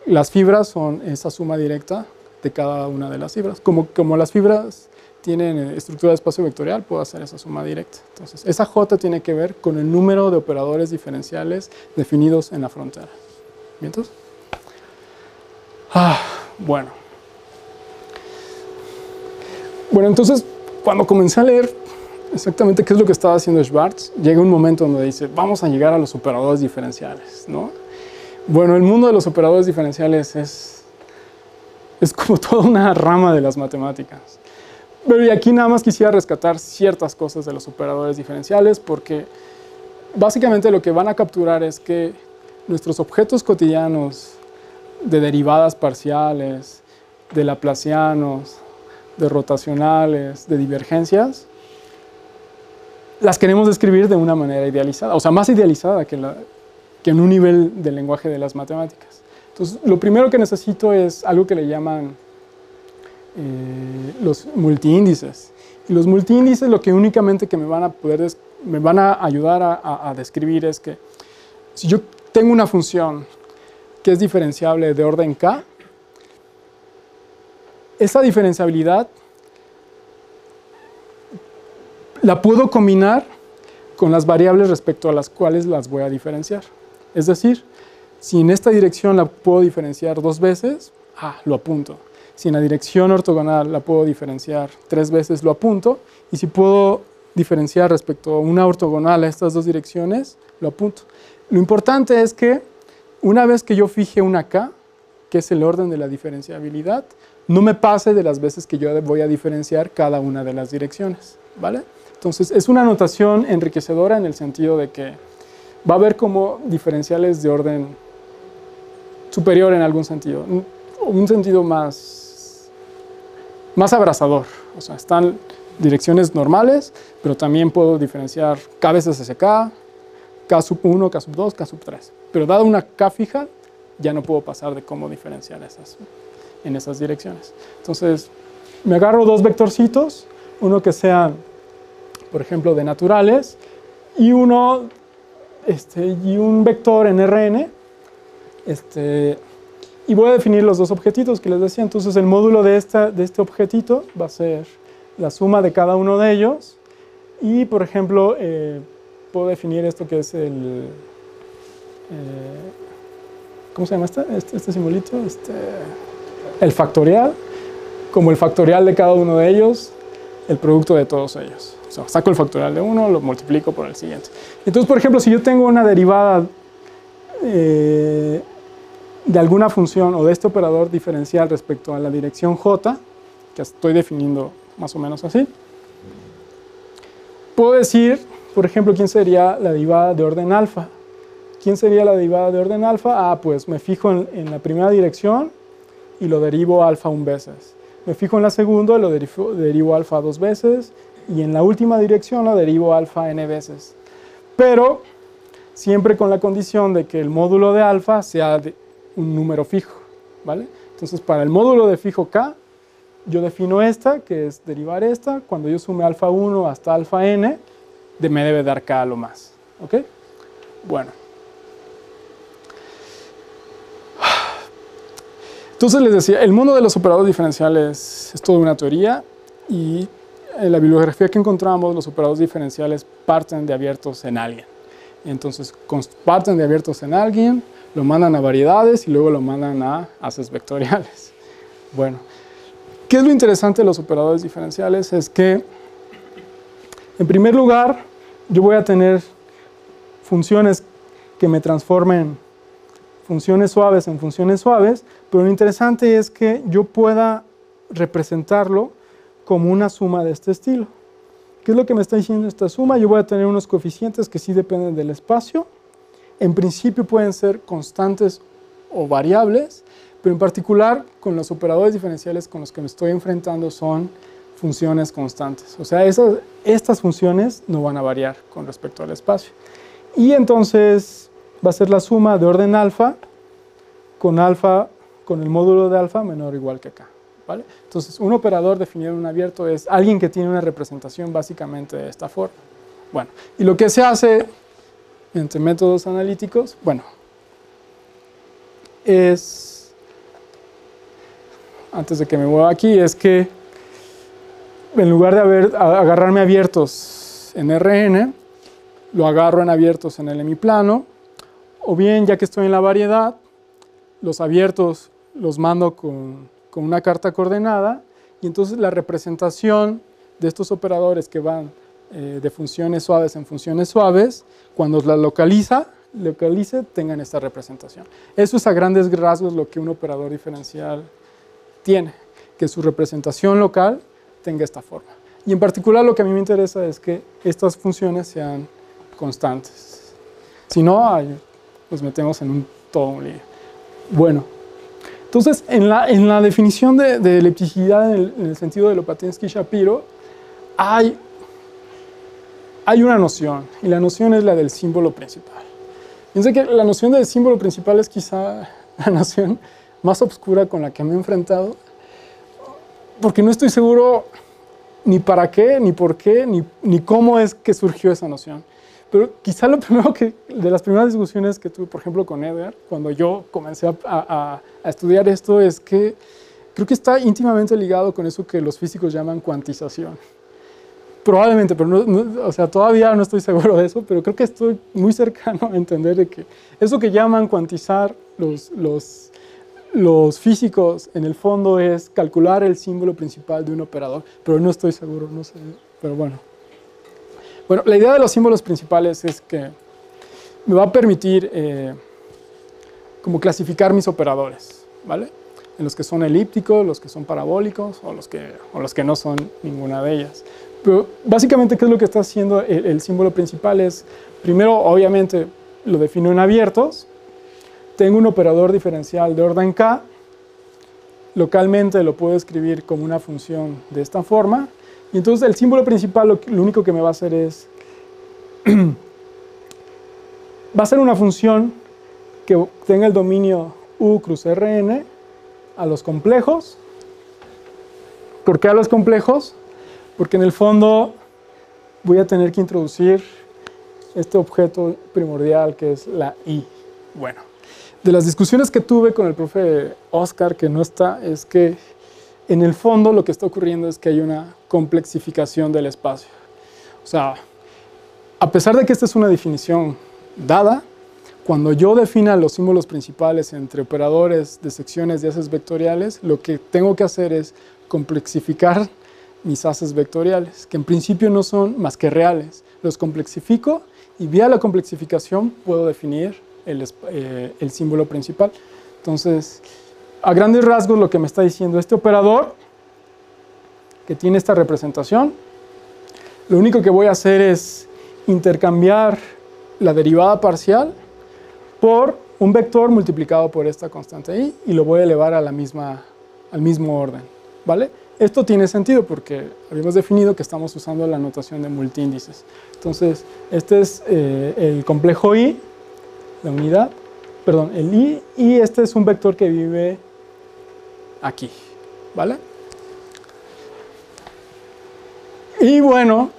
las fibras son esa suma directa de cada una de las fibras. Como las fibras tienen estructura de espacio vectorial, puedo hacer esa suma directa. Entonces esa J tiene que ver con el número de operadores diferenciales definidos en la frontera. ¿Vientos? Bueno, entonces cuando comencé a leer exactamente qué es lo que estaba haciendo Schwartz, llega un momento donde dice, vamos a llegar a los operadores diferenciales, ¿no? Bueno, el mundo de los operadores diferenciales es como toda una rama de las matemáticas. Pero y aquí nada más quisiera rescatar ciertas cosas de los operadores diferenciales, porque básicamente lo que van a capturar es que nuestros objetos cotidianos de derivadas parciales, de laplacianos, de rotacionales, de divergencias, las queremos describir de una manera idealizada, o sea, más idealizada que en un nivel del lenguaje de las matemáticas. Entonces, lo primero que necesito es algo que le llaman los multiíndices. Y los multiíndices lo que únicamente que me van a ayudar a describir es que si yo tengo una función que es diferenciable de orden k, esa diferenciabilidad la puedo combinar con las variables respecto a las cuales las voy a diferenciar. Es decir, si en esta dirección la puedo diferenciar 2 veces, lo apunto. Si en la dirección ortogonal la puedo diferenciar 3 veces, lo apunto. Y si puedo diferenciar respecto a una ortogonal a estas 2 direcciones, lo apunto. Lo importante es que una vez que yo fije una k, que es el orden de la diferenciabilidad, no me pase de las veces que yo voy a diferenciar cada una de las direcciones, ¿vale? Entonces, es una notación enriquecedora en el sentido de que va a haber como diferenciales de orden superior en algún sentido, un sentido más abrazador. O sea, están direcciones normales, pero también puedo diferenciar k veces sk, k sub 1, k sub 2, k sub 3. Pero dada una k fija, ya no puedo pasar de cómo diferenciar en esas direcciones. Entonces, me agarro 2 vectorcitos, uno que sea, por ejemplo, de naturales, y un vector en Rn, y voy a definir los 2 objetitos que les decía. Entonces, el módulo de este objetito va a ser la suma de cada uno de ellos, y, por ejemplo, puedo definir esto que es ¿cómo se llama este simbolito? El factorial, como el factorial de cada uno de ellos, el producto de todos ellos. O sea, saco el factorial de uno, lo multiplico por el siguiente. Entonces, por ejemplo, si yo tengo una derivada de alguna función o de este operador diferencial respecto a la dirección j, que estoy definiendo más o menos así, puedo decir, por ejemplo, quién sería la derivada de orden alfa. ¿Quién sería la derivada de orden alfa? Pues me fijo en la primera dirección y lo derivo alfa 1 veces. Me fijo en la segunda y lo derivo alfa 2 veces. Y en la última dirección lo derivo alfa n veces. Pero siempre con la condición de que el módulo de alfa sea un número fijo, ¿vale? Entonces, para el módulo de fijo k, yo defino esta, que es derivar esta. Cuando yo sume alfa 1 hasta alfa n, me debe dar k a lo más, ¿ok? Bueno. Entonces les decía, el mundo de los operadores diferenciales es toda una teoría, y en la bibliografía que encontramos, los operadores diferenciales parten de abiertos en alguien. Entonces, parten de abiertos en alguien, lo mandan a variedades y luego lo mandan a haces vectoriales. Bueno, ¿qué es lo interesante de los operadores diferenciales? Es que, en primer lugar, yo voy a tener funciones que me transformen funciones suaves en funciones suaves, pero lo interesante es que yo pueda representarlo como una suma de este estilo. ¿Qué es lo que me está diciendo esta suma? Yo voy a tener unos coeficientes que sí dependen del espacio. En principio pueden ser constantes o variables, pero en particular con los operadores diferenciales con los que me estoy enfrentando son funciones constantes. O sea, estas funciones no van a variar con respecto al espacio. Y entonces va a ser la suma de orden alfa con el módulo de alfa menor o igual que acá, ¿vale? Entonces, un operador definido en un abierto es alguien que tiene una representación básicamente de esta forma. Bueno, y lo que se hace entre métodos analíticos, bueno, es, antes de que me mueva aquí, es que en lugar de agarrarme abiertos en Rn, lo agarro en abiertos en el hemiplano, o bien, ya que estoy en la variedad, los abiertos los mando con una carta coordenada, y entonces la representación de estos operadores que van de funciones suaves en funciones suaves, cuando la localice, tengan esta representación. Eso es a grandes rasgos lo que un operador diferencial tiene, que su representación local tenga esta forma. Y en particular lo que a mí me interesa es que estas funciones sean constantes. Si no, nos metemos en todo un lío. Bueno, entonces en la definición de ellipticidad en el sentido de Lopatinsky-Shapiro hay una noción, y la noción es la del símbolo principal. Pienso que la noción del símbolo principal es quizá la noción más oscura con la que me he enfrentado, porque no estoy seguro ni para qué, ni por qué, ni cómo es que surgió esa noción. Pero quizá lo primero de las primeras discusiones que tuve, por ejemplo, con Edgar, cuando yo comencé a estudiar esto, es que creo que está íntimamente ligado con eso que los físicos llaman cuantización. Probablemente, pero o sea, todavía no estoy seguro de eso, pero creo que estoy muy cercano a entender de que eso que llaman cuantizar los físicos, en el fondo es calcular el símbolo principal de un operador, pero no estoy seguro, no sé, pero bueno. Bueno, la idea de los símbolos principales es que me va a permitir como clasificar mis operadores, ¿vale? En los que son elípticos, los que son parabólicos o los que no son ninguna de ellas. Pero básicamente, ¿qué es lo que está haciendo el símbolo principal? Es, primero, obviamente, lo defino en abiertos. Tengo un operador diferencial de orden k. Localmente lo puedo escribir como una función de esta forma. Y entonces el símbolo principal lo único que me va a hacer es... va a ser una función que tenga el dominio U cruz Rn a los complejos. ¿Por qué a los complejos? Porque en el fondo voy a tener que introducir este objeto primordial que es la I. Bueno, de las discusiones que tuve con el profe Oscar, que no está, es que en el fondo lo que está ocurriendo es que hay una complexificación del espacio. O sea, a pesar de que esta es una definición dada, cuando yo defina los símbolos principales entre operadores de secciones de haces vectoriales, lo que tengo que hacer es complexificar mis haces vectoriales, que en principio no son más que reales. Los complexifico y vía la complexificación puedo definir el símbolo principal. Entonces, a grandes rasgos lo que me está diciendo este operador, que tiene esta representación, lo único que voy a hacer es intercambiar la derivada parcial por un vector multiplicado por esta constante I y lo voy a elevar a al mismo orden, ¿vale? Esto tiene sentido porque habíamos definido que estamos usando la notación de multiíndices. Entonces, este es el complejo I, la unidad, perdón, el I, y este es un vector que vive aquí, ¿vale? Y bueno,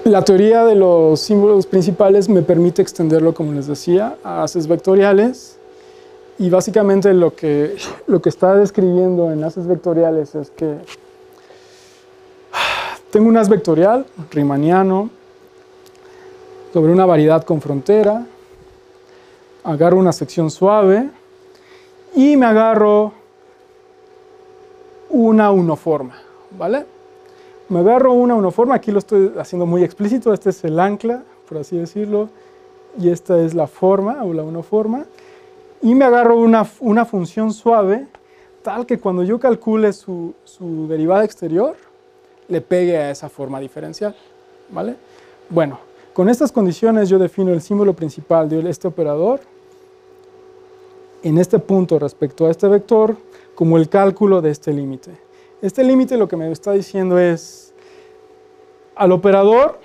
la teoría de los símbolos principales me permite extenderlo, como les decía, a haces vectoriales. Y básicamente lo que está describiendo en haces vectoriales es que tengo un haz vectorial riemanniano sobre una variedad con frontera, agarro una sección suave y me agarro una unoforma, ¿vale? Me agarro una unoforma, aquí lo estoy haciendo muy explícito, este es el ancla, por así decirlo, y esta es la forma o la unoforma. Y me agarro una función suave, tal que cuando yo calcule su derivada exterior, le pegue a esa forma diferencial, ¿vale? Bueno, con estas condiciones yo defino el símbolo principal de este operador en este punto respecto a este vector como el cálculo de este límite. Este límite lo que me está diciendo es, al operador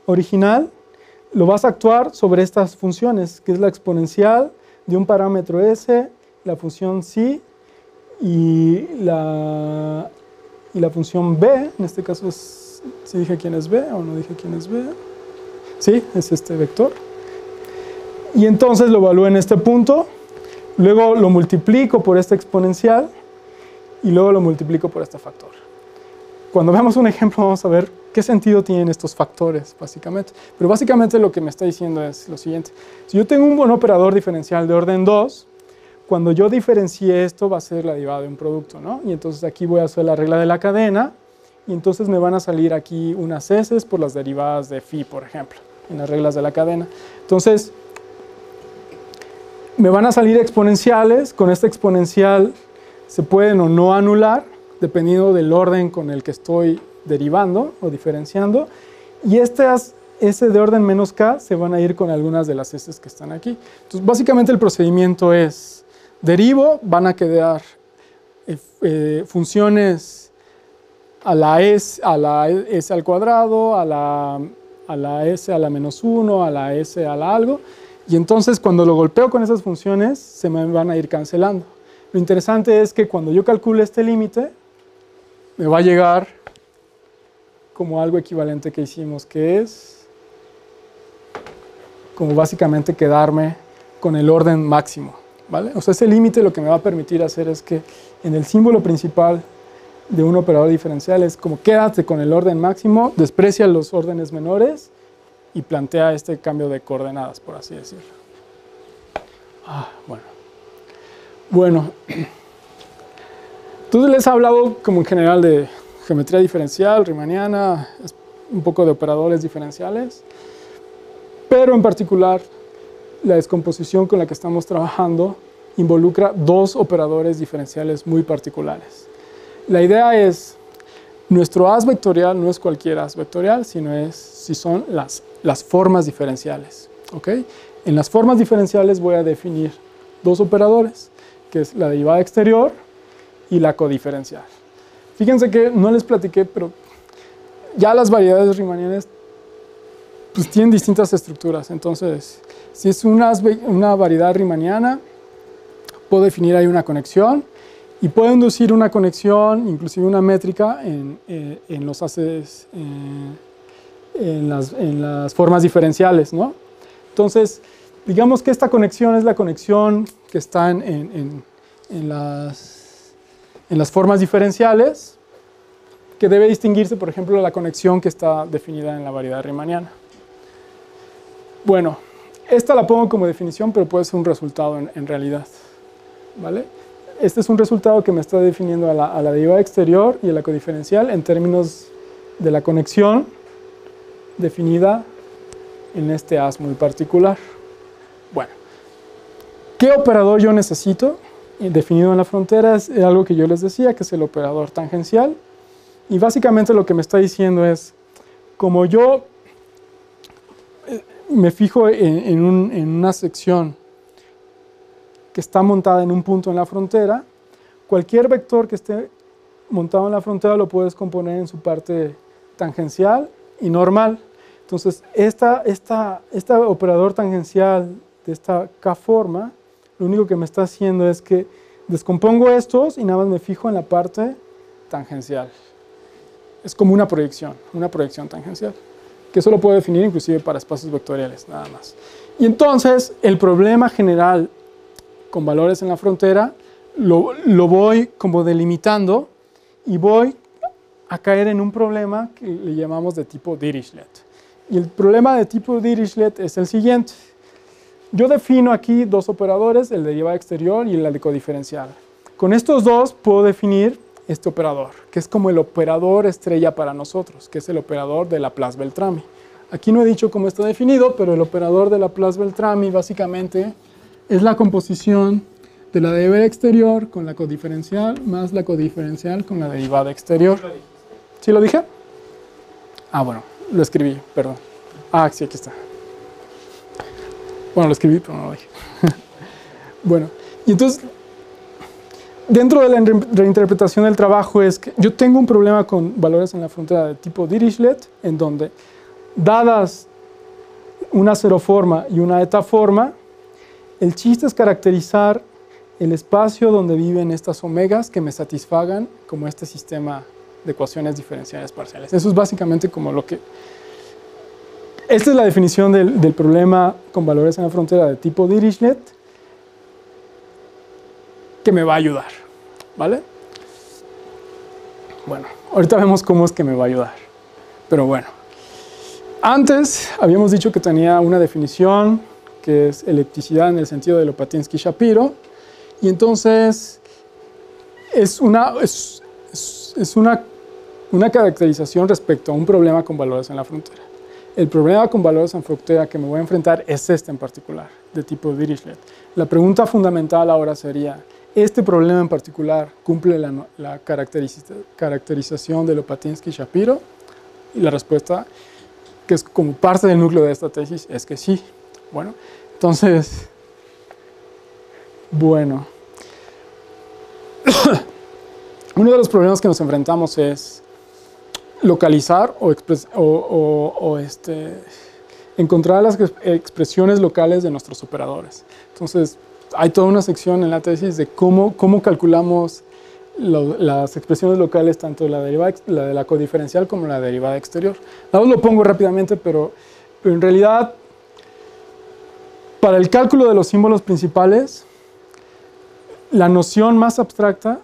original lo vas a actuar sobre estas funciones, que es la exponencial de un parámetro S, la función psi y la función b, en este caso es, ¿sí dije quién es b o no dije quién es b? Sí, es este vector. Y entonces lo evalúo en este punto, luego lo multiplico por esta exponencial y luego lo multiplico por este factor. Cuando veamos un ejemplo vamos a ver qué sentido tienen estos factores, básicamente. Pero básicamente lo que me está diciendo es lo siguiente. Si yo tengo un buen operador diferencial de orden 2, cuando yo diferencie esto va a ser la derivada de un producto, ¿no? Y entonces aquí voy a hacer la regla de la cadena y entonces me van a salir aquí unas heces por las derivadas de phi, por ejemplo, en las reglas de la cadena. Entonces, me van a salir exponenciales. Con esta exponencial se pueden o no anular, dependiendo del orden con el que estoy derivando o diferenciando. Y estas S de orden menos K se van a ir con algunas de las S que están aquí. Entonces, básicamente el procedimiento es, derivo, van a quedar funciones a la S al cuadrado, a la S a la menos 1, a la S a la algo, y entonces cuando lo golpeo con esas funciones se me van a ir cancelando. Lo interesante es que cuando yo calcule este límite, me va a llegar como algo equivalente que hicimos, que es como básicamente quedarme con el orden máximo, ¿vale? O sea, ese límite lo que me va a permitir hacer es que en el símbolo principal de un operador diferencial es como quédate con el orden máximo, desprecia los órdenes menores y plantea este cambio de coordenadas, por así decirlo. Bueno. Entonces les he hablado como en general de geometría diferencial, riemanniana, un poco de operadores diferenciales, pero en particular la descomposición con la que estamos trabajando involucra dos operadores diferenciales muy particulares. La idea es, nuestro haz vectorial no es cualquier haz vectorial, sino si son las formas diferenciales, ¿ok? En las formas diferenciales voy a definir dos operadores, que es la derivada exterior y la codiferencial. Fíjense que no les platiqué, pero ya las variedades riemannianas pues tienen distintas estructuras. Entonces, si es una variedad riemanniana, puedo definir ahí una conexión y puedo inducir una conexión, inclusive una métrica, en los haces, en las formas diferenciales, ¿no? Entonces, digamos que esta conexión es la conexión que está en las formas diferenciales, que debe distinguirse, por ejemplo, de la conexión que está definida en la variedad riemanniana. Bueno, esta la pongo como definición, pero puede ser un resultado en realidad, ¿vale? Este es un resultado que me está definiendo a la derivada exterior y a la codiferencial en términos de la conexión definida en este haz muy particular. Bueno, ¿qué operador yo necesito? Definido en la frontera es algo que yo les decía, que es el operador tangencial. Y básicamente lo que me está diciendo es, como yo me fijo en una sección que está montada en un punto en la frontera, cualquier vector que esté montado en la frontera lo puedes componer en su parte tangencial y normal. Entonces, este operador tangencial de esta K-forma, lo único que me está haciendo es que descompongo estos y nada más me fijo en la parte tangencial. Es como una proyección tangencial, que eso lo puedo definir inclusive para espacios vectoriales, nada más. Y entonces, el problema general con valores en la frontera lo voy como delimitando y voy a caer en un problema que le llamamos de tipo Dirichlet. Y el problema de tipo Dirichlet es el siguiente. Yo defino aquí dos operadores, el de derivada exterior y el de codiferencial. Con estos dos puedo definir este operador, que es como el operador estrella para nosotros, que es el operador de Laplace-Beltrami. Aquí no he dicho cómo está definido, pero el operador de Laplace-Beltrami básicamente es la composición de la derivada exterior con la codiferencial más la codiferencial con la derivada exterior. ¿Sí lo dije? Ah, bueno, lo escribí, perdón. Ah, sí, aquí está. Bueno, lo escribí, pero no lo dije. Bueno, y entonces, dentro de la reinterpretación del trabajo es que yo tengo un problema con valores en la frontera de tipo Dirichlet, en donde, dadas una zeroforma y una etaforma, el chiste es caracterizar el espacio donde viven estas omegas que me satisfagan como este sistema de ecuaciones diferenciales parciales. Eso es básicamente como lo que... Esta es la definición del problema con valores en la frontera de tipo Dirichlet que me va a ayudar, ¿vale? Bueno, ahorita vemos cómo es que me va a ayudar. Pero bueno, antes habíamos dicho que tenía una definición que es elipticidad en el sentido de Lopatinsky-Shapiro, Y entonces es una caracterización respecto a un problema con valores en la frontera. El problema con valores en frontera que me voy a enfrentar es este en particular, de tipo Dirichlet. La pregunta fundamental ahora sería, ¿este problema en particular cumple la caracterización de Lopatinsky-Shapiro? Y la respuesta, que es como parte del núcleo de esta tesis, es que sí. Bueno, entonces, bueno. Uno de los problemas que nos enfrentamos es localizar o encontrar las expresiones locales de nuestros operadores. Entonces, hay toda una sección en la tesis de cómo calculamos las expresiones locales, tanto la de la codiferencial como la derivada exterior. Nada más lo pongo rápidamente, pero en realidad, para el cálculo de los símbolos principales, la noción más abstracta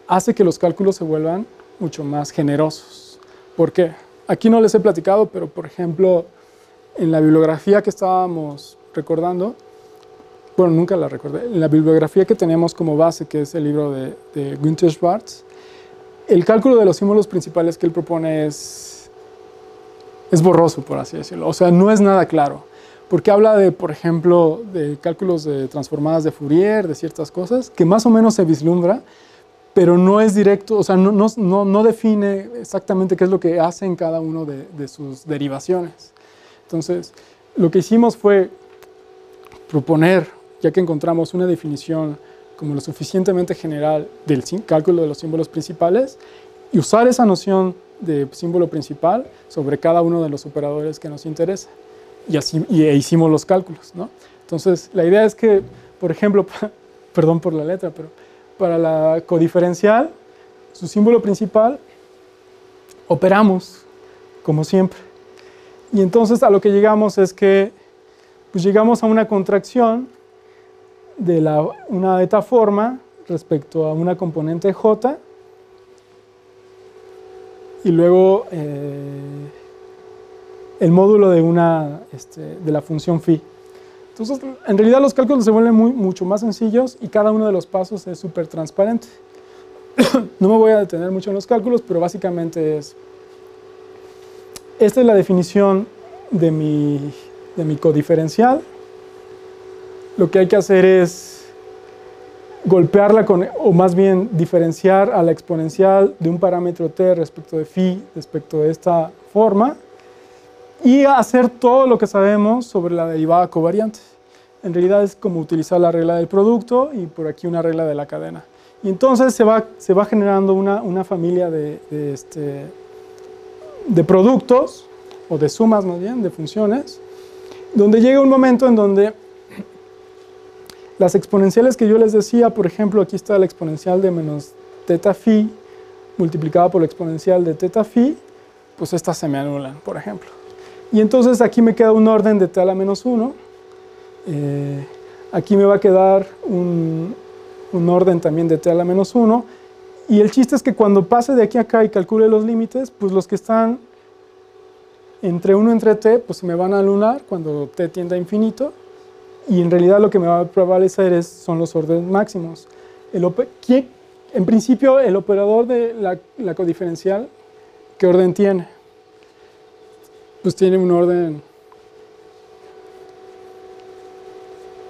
hace que los cálculos se vuelvan mucho más generosos. ¿Por qué? Aquí no les he platicado, pero por ejemplo, en la bibliografía que estábamos recordando, bueno, nunca la recordé, en la bibliografía que teníamos como base, que es el libro de Günther Schwarz, el cálculo de los símbolos principales que él propone es borroso, por así decirlo. O sea, no es nada claro, porque habla de, por ejemplo, de cálculos de transformadas de Fourier, de ciertas cosas, que más o menos se vislumbra, pero no es directo, o sea, no define exactamente qué es lo que hace en cada uno de sus derivaciones. Entonces, lo que hicimos fue proponer, ya que encontramos una definición como lo suficientemente general del cálculo de los símbolos principales, y usar esa noción de símbolo principal sobre cada uno de los operadores que nos interesa. Y hicimos los cálculos, ¿no? Entonces, la idea es que, por ejemplo, perdón por la letra, pero para la codiferencial, su símbolo principal, operamos como siempre. Y entonces a lo que llegamos es que pues llegamos a una contracción de una de esta forma respecto a una componente J y luego el módulo de la función phi. Entonces, en realidad los cálculos se vuelven mucho más sencillos y cada uno de los pasos es súper transparente. No me voy a detener mucho en los cálculos, pero básicamente esta es la definición de mi codiferencial. Lo que hay que hacer es golpearla o más bien diferenciar a la exponencial de un parámetro t respecto de phi, respecto de esta forma, y hacer todo lo que sabemos sobre la derivada covariante. En realidad es como utilizar la regla del producto y por aquí una regla de la cadena. Y entonces se va generando una familia de productos, o de sumas más bien, de funciones, donde llega un momento en donde las exponenciales que yo les decía, por ejemplo, aquí está la exponencial de menos teta phi multiplicada por la exponencial de teta phi, pues estas se me anulan, por ejemplo. Y entonces aquí me queda un orden de t a la menos 1. Aquí me va a quedar un orden también de t a la menos 1. Y el chiste es que cuando pase de aquí a acá y calcule los límites, pues los que están entre 1 y entre t, pues se me van a anular cuando t tiende a infinito. Y en realidad lo que me va a prevalecer son los órdenes máximos. En principio, el operador de la codiferencial, ¿qué orden tiene? Pues tiene un orden...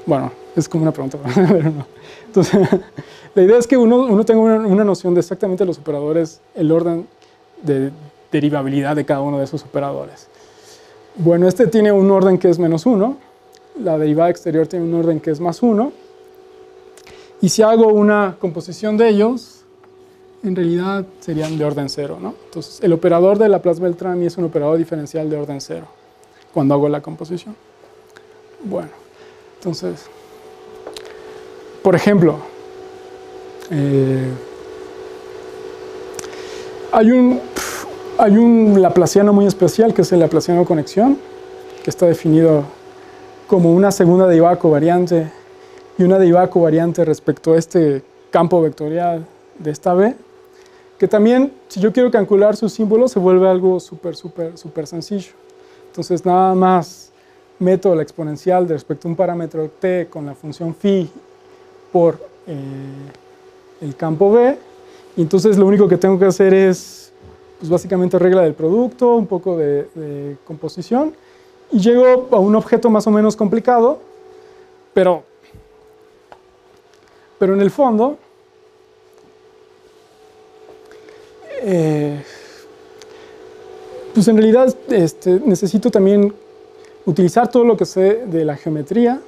Bueno, es como una pregunta, pero no. Entonces, la idea es que uno tenga una noción de exactamente los operadores, el orden de derivabilidad de cada uno de esos operadores. Bueno, este tiene un orden que es menos 1, la derivada exterior tiene un orden que es más 1, y si hago una composición de ellos, en realidad serían de orden 0, ¿no? Entonces, el operador de Laplace-Beltrami es un operador diferencial de orden 0, cuando hago la composición. Bueno, entonces, por ejemplo, hay un laplaciano muy especial, que es el laplaciano conexión, que está definido como una segunda derivada covariante y una derivada covariante respecto a este campo vectorial de esta B, que también, si yo quiero calcular sus símbolos, se vuelve algo súper sencillo. Entonces, nada más meto la exponencial de respecto a un parámetro t con la función phi por el campo B, y entonces lo único que tengo que hacer es, pues básicamente regla del producto, un poco de composición, y llego a un objeto más o menos complicado, pero en el fondo, pues en realidad necesito también utilizar todo lo que sé de la geometría.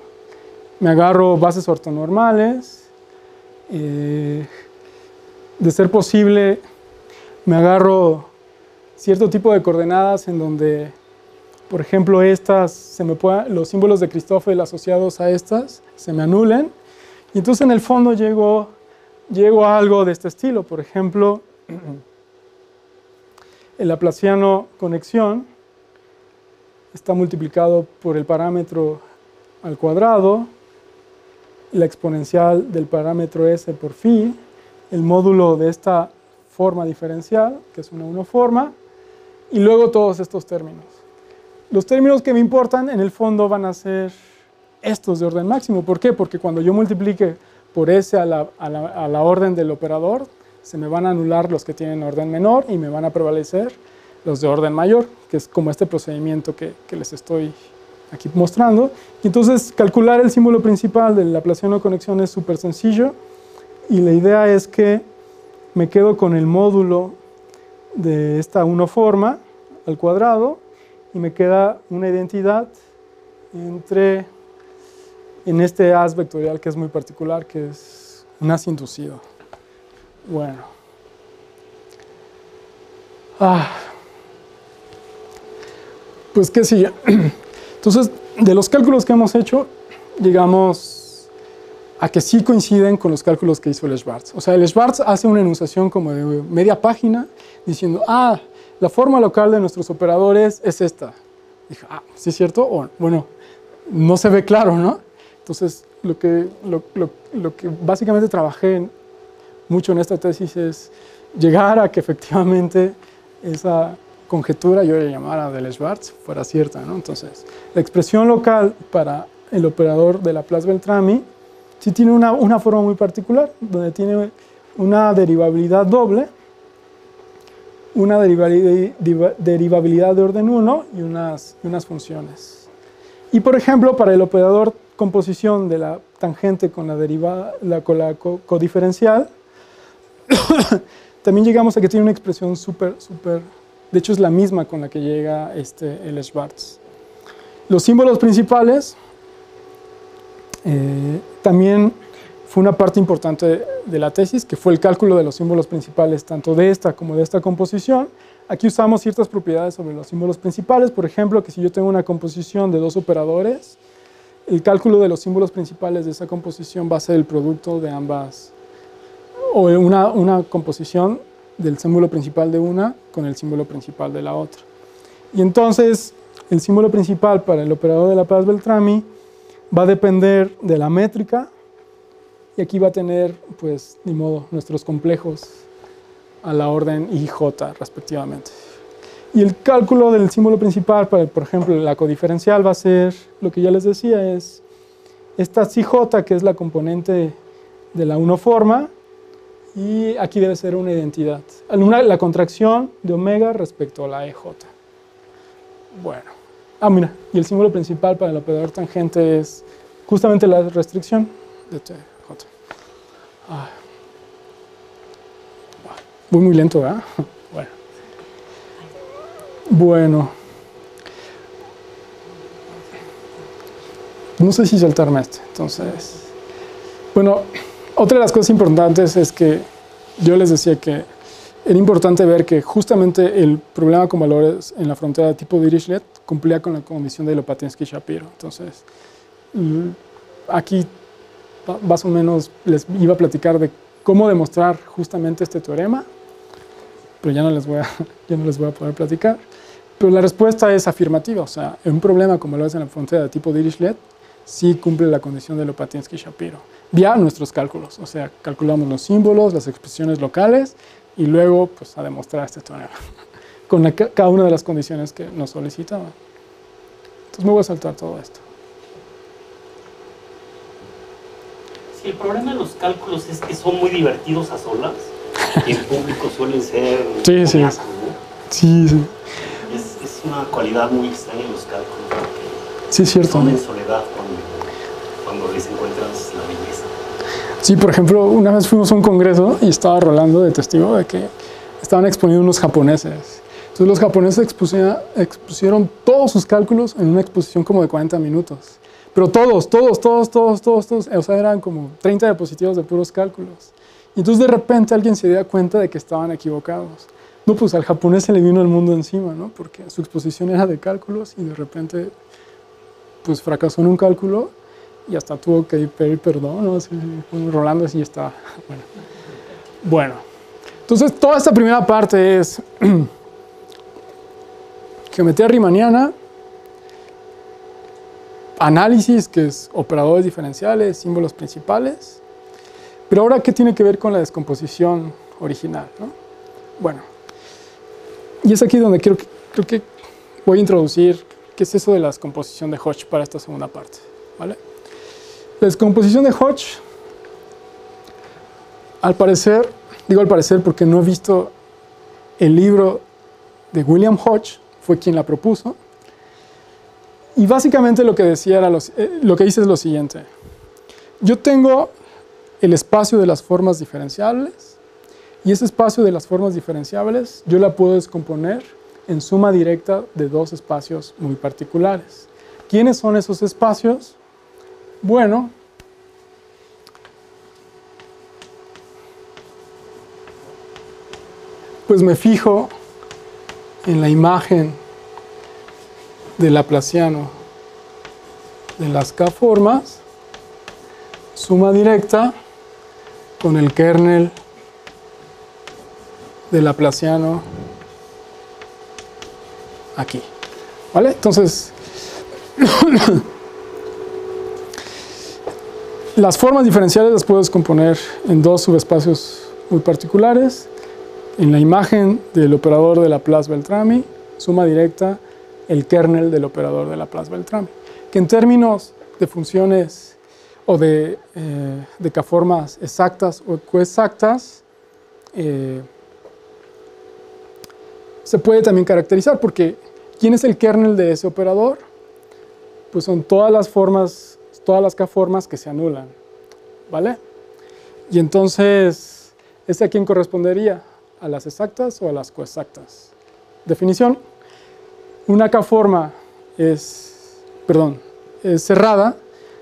Me agarro bases ortonormales, de ser posible me agarro cierto tipo de coordenadas en donde, por ejemplo, los símbolos de Christoffel asociados a estas se me anulen, y entonces en el fondo llego a algo de este estilo. Por ejemplo, el laplaciano conexión está multiplicado por el parámetro al cuadrado, la exponencial del parámetro s por phi, el módulo de esta forma diferencial, que es una unoforma, y luego todos estos términos. Los términos que me importan en el fondo van a ser estos de orden máximo. ¿Por qué? Porque cuando yo multiplique por s a la orden del operador, se me van a anular los que tienen orden menor y me van a prevalecer los de orden mayor, que es como este procedimiento que les estoy aquí mostrando. Y entonces calcular el símbolo principal del laplaciano conexión es súper sencillo, y la idea es que me quedo con el módulo de esta unoforma al cuadrado, y me queda una identidad en este as vectorial que es muy particular, que es un as inducido. Bueno. Pues qué sigue. Entonces, de los cálculos que hemos hecho, llegamos a que sí coinciden con los cálculos que hizo el Schwarz. O sea, el Schwarz hace una enunciación como de media página diciendo, la forma local de nuestros operadores es esta. Dije, ¿sí es cierto? O, bueno, no se ve claro, ¿no? Entonces, lo que básicamente trabajé mucho en esta tesis es llegar a que efectivamente esa conjetura, yo le llamara del Schwarz, fuera cierta, ¿no? Entonces, la expresión local para el operador de Laplace-Beltrami sí tiene una forma muy particular, donde tiene una derivabilidad doble, una derivabilidad de orden 1 y unas funciones. Y por ejemplo, para el operador composición de la tangente con la codiferencial, también llegamos a que tiene una expresión súper, de hecho es la misma con la que llega el Schwarz. Los símbolos principales también fue una parte importante de la tesis, que fue el cálculo de los símbolos principales, tanto de esta como de esta composición. Aquí usamos ciertas propiedades sobre los símbolos principales, por ejemplo, que si yo tengo una composición de dos operadores, el cálculo de los símbolos principales de esa composición va a ser el producto de ambas, o una composición del símbolo principal de una con el símbolo principal de la otra. Y entonces, el símbolo principal para el operador de Laplace-Beltrami va a depender de la métrica, y aquí va a tener, pues, ni modo, nuestros complejos a la orden I y J, respectivamente. Y el cálculo del símbolo principal para, por ejemplo, la codiferencial va a ser, lo que ya les decía, es esta CJ, que es la componente de la unoforma, y aquí debe ser una identidad. La contracción de omega respecto a la EJ. Bueno. Mira, y el símbolo principal para el operador tangente es justamente la restricción de TJ. Voy muy lento, ¿verdad? Bueno. No sé si saltarme entonces. Bueno, otra de las cosas importantes es que yo les decía que era importante ver que justamente el problema con valores en la frontera de tipo Dirichlet cumplía con la condición de Lopatinsky-Shapiro. Entonces, aquí más o menos les iba a platicar de cómo demostrar justamente este teorema, pero ya no les voy a poder platicar. Pero la respuesta es afirmativa, o sea, un problema como lo es en la frontera de tipo Dirichlet sí cumple la condición de Lopatinsky-Shapiro, vía nuestros cálculos, o sea, calculamos los símbolos, las expresiones locales, y luego, pues, a demostrar este teorema, con cada una de las condiciones que nos solicitaba. Entonces me voy a saltar todo esto. Sí, el problema de los cálculos es que son muy divertidos a solas y en público suelen ser Sí, sí. coñazos, ¿no? Sí, sí. Es una cualidad muy extraña en los cálculos, porque Sí, es cierto. son en soledad cuando les encuentras la belleza. Sí, por ejemplo, una vez fuimos a un congreso y estaba Rolando de testigo de que estaban exponiendo unos japoneses. Entonces los japoneses expusieron todos sus cálculos en una exposición como de 40 minutos. Pero todos. O sea, eran como 30 diapositivas de puros cálculos. Y entonces de repente alguien se dio cuenta de que estaban equivocados. No, pues al japonés se le vino el mundo encima, ¿no? Porque su exposición era de cálculos y de repente pues fracasó en un cálculo y hasta tuvo que pedir perdón, ¿no? Así, Rolando así está. Bueno, entonces toda esta primera parte es geometría riemanniana, análisis, que es operadores diferenciales, símbolos principales. Pero ahora, ¿qué tiene que ver con la descomposición original, ¿no? Bueno, y es aquí donde creo que voy a introducir qué es eso de la descomposición de Hodge para esta segunda parte, ¿vale? La descomposición de Hodge, al parecer, digo al parecer porque no he visto el libro de William Hodge, fue quien la propuso, y básicamente lo que decía era lo que dice es lo siguiente: yo tengo el espacio de las formas diferenciables, y ese espacio de las formas diferenciables yo la puedo descomponer en suma directa de dos espacios muy particulares. ¿Quiénes son esos espacios? Bueno, pues me fijo en la imagen del laplaciano de las K-formas, suma directa con el kernel del laplaciano aquí, ¿vale? Entonces, las formas diferenciales las puedo descomponer en dos subespacios muy particulares. En la imagen del operador de Laplace-Beltrami, suma directa el kernel del operador de Laplace-Beltrami, que en términos de funciones o de K-formas exactas o coexactas, se puede también caracterizar, porque ¿quién es el kernel de ese operador? Pues son todas las formas, todas las K-formas que se anulan, ¿vale? Y entonces, ¿este a quién correspondería? ¿A las exactas o a las coexactas? Definición: una K-forma es cerrada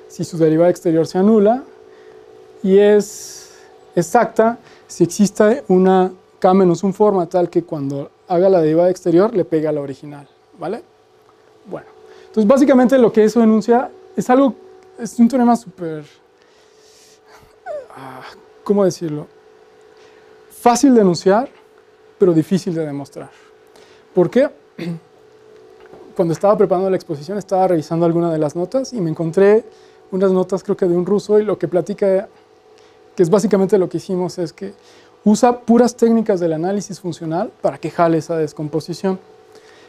si su derivada exterior se anula, y es exacta si existe una K menos un forma tal que cuando haga la derivada exterior le pega a la original, ¿vale? Bueno, entonces básicamente lo que eso enuncia es un teorema súper, ¿cómo decirlo? Fácil de enunciar, pero difícil de demostrar. ¿Por qué? Cuando estaba preparando la exposición estaba revisando algunas de las notas y me encontré unas notas, creo que de un ruso, y lo que platica, que es básicamente lo que hicimos, es que usa puras técnicas del análisis funcional para que jale esa descomposición.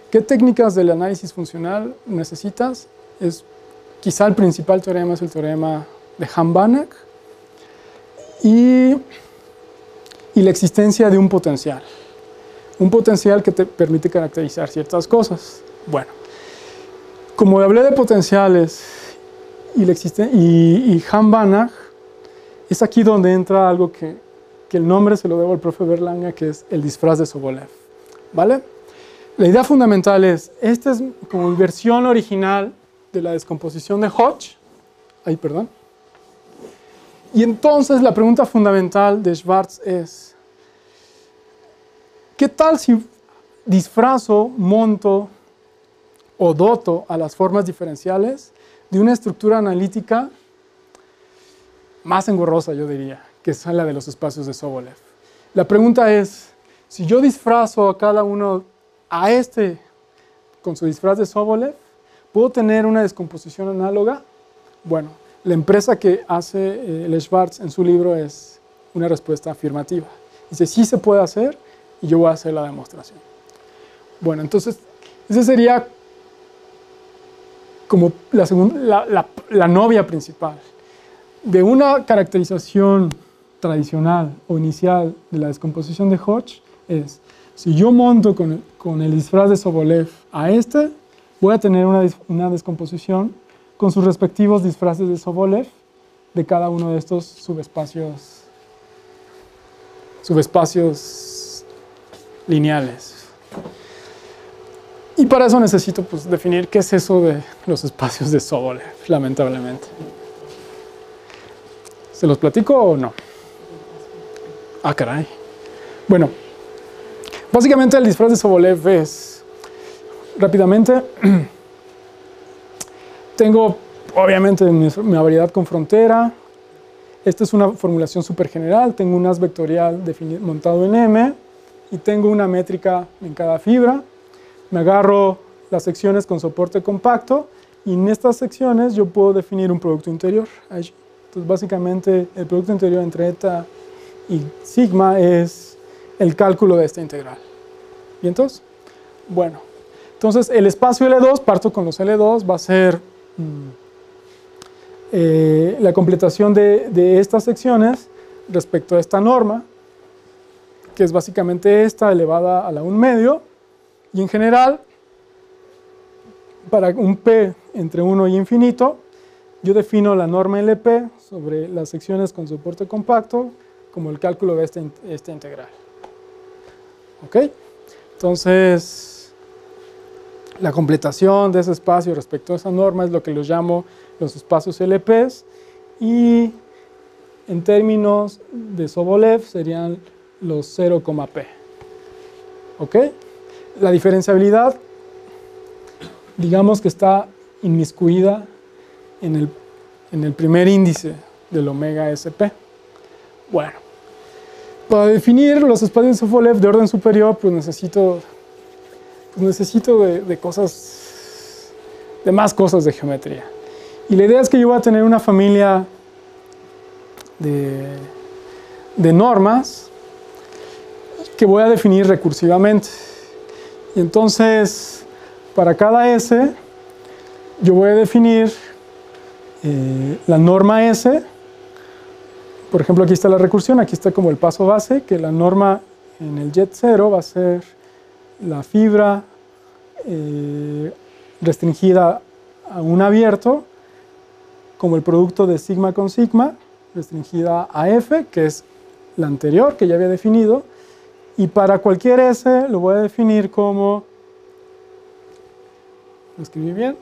¿Qué técnicas del análisis funcional necesitas? Quizá el principal teorema es el teorema de Hahn-Banach y la existencia de un potencial que te permite caracterizar ciertas cosas. Bueno, como hablé de potenciales y Hahn-Banach, es aquí donde entra algo que el nombre se lo debo al profe Berlanga, que es el disfraz de Sobolev, ¿vale? La idea fundamental es, esta es como mi versión original de la descomposición de Hodge. Y entonces la pregunta fundamental de Schwarz es, ¿qué tal si disfrazo, monto o doto a las formas diferenciales de una estructura analítica más engorrosa, yo diría, que es la de los espacios de Sobolev? La pregunta es, si yo disfrazo a cada uno con su disfraz de Sobolev, ¿puedo tener una descomposición análoga? Bueno, la empresa que hace el Schwarz en su libro es una respuesta afirmativa. Dice, sí se puede hacer y yo voy a hacer la demostración. Bueno, entonces, esa sería como la novia principal. de una caracterización tradicional o inicial de la descomposición de Hodge es, si yo monto con el disfraz de Sobolev a este, voy a tener una descomposición con sus respectivos disfraces de Sobolev de cada uno de estos subespacios lineales. Y para eso necesito pues, definir qué es eso de los espacios de Sobolev, lamentablemente. ¿Se los platico o no? Ah, caray. Bueno, básicamente el disfraz de Sobolev es, rápidamente, tengo obviamente mi variedad con frontera. Esta es una formulación súper general. Tengo un haz vectorial montado en M y tengo una métrica en cada fibra. Me agarro las secciones con soporte compacto y en estas secciones yo puedo definir un producto interior allí. Entonces básicamente el producto interior entre eta y sigma es el cálculo de esta integral. ¿Y entonces? Bueno, entonces el espacio L2, parto con los L2, va a ser la completación de estas secciones respecto a esta norma, que es básicamente esta elevada a la 1/2, y en general, para un P entre 1 y infinito, yo defino la norma LP sobre las secciones con soporte compacto como el cálculo de esta integral. ¿Ok? Entonces, la completación de ese espacio respecto a esa norma es lo que los llamo los espacios LPs, y en términos de Sobolev serían los 0,P. ¿Ok? La diferenciabilidad, digamos que está inmiscuida en el primer índice del omega SP. Bueno, para definir los espacios de Sobolev de orden superior, pues necesito de más cosas de geometría. Y la idea es que yo voy a tener una familia de normas que voy a definir recursivamente. Y entonces, para cada S, yo voy a definir la norma S. Por ejemplo, aquí está la recursión, aquí está como el paso base, que la norma en el jet 0 va a ser la fibra restringida a un abierto, como el producto de sigma con sigma, restringida a F, que es la anterior, que ya había definido, y para cualquier S lo voy a definir como, ¿lo escribí bien?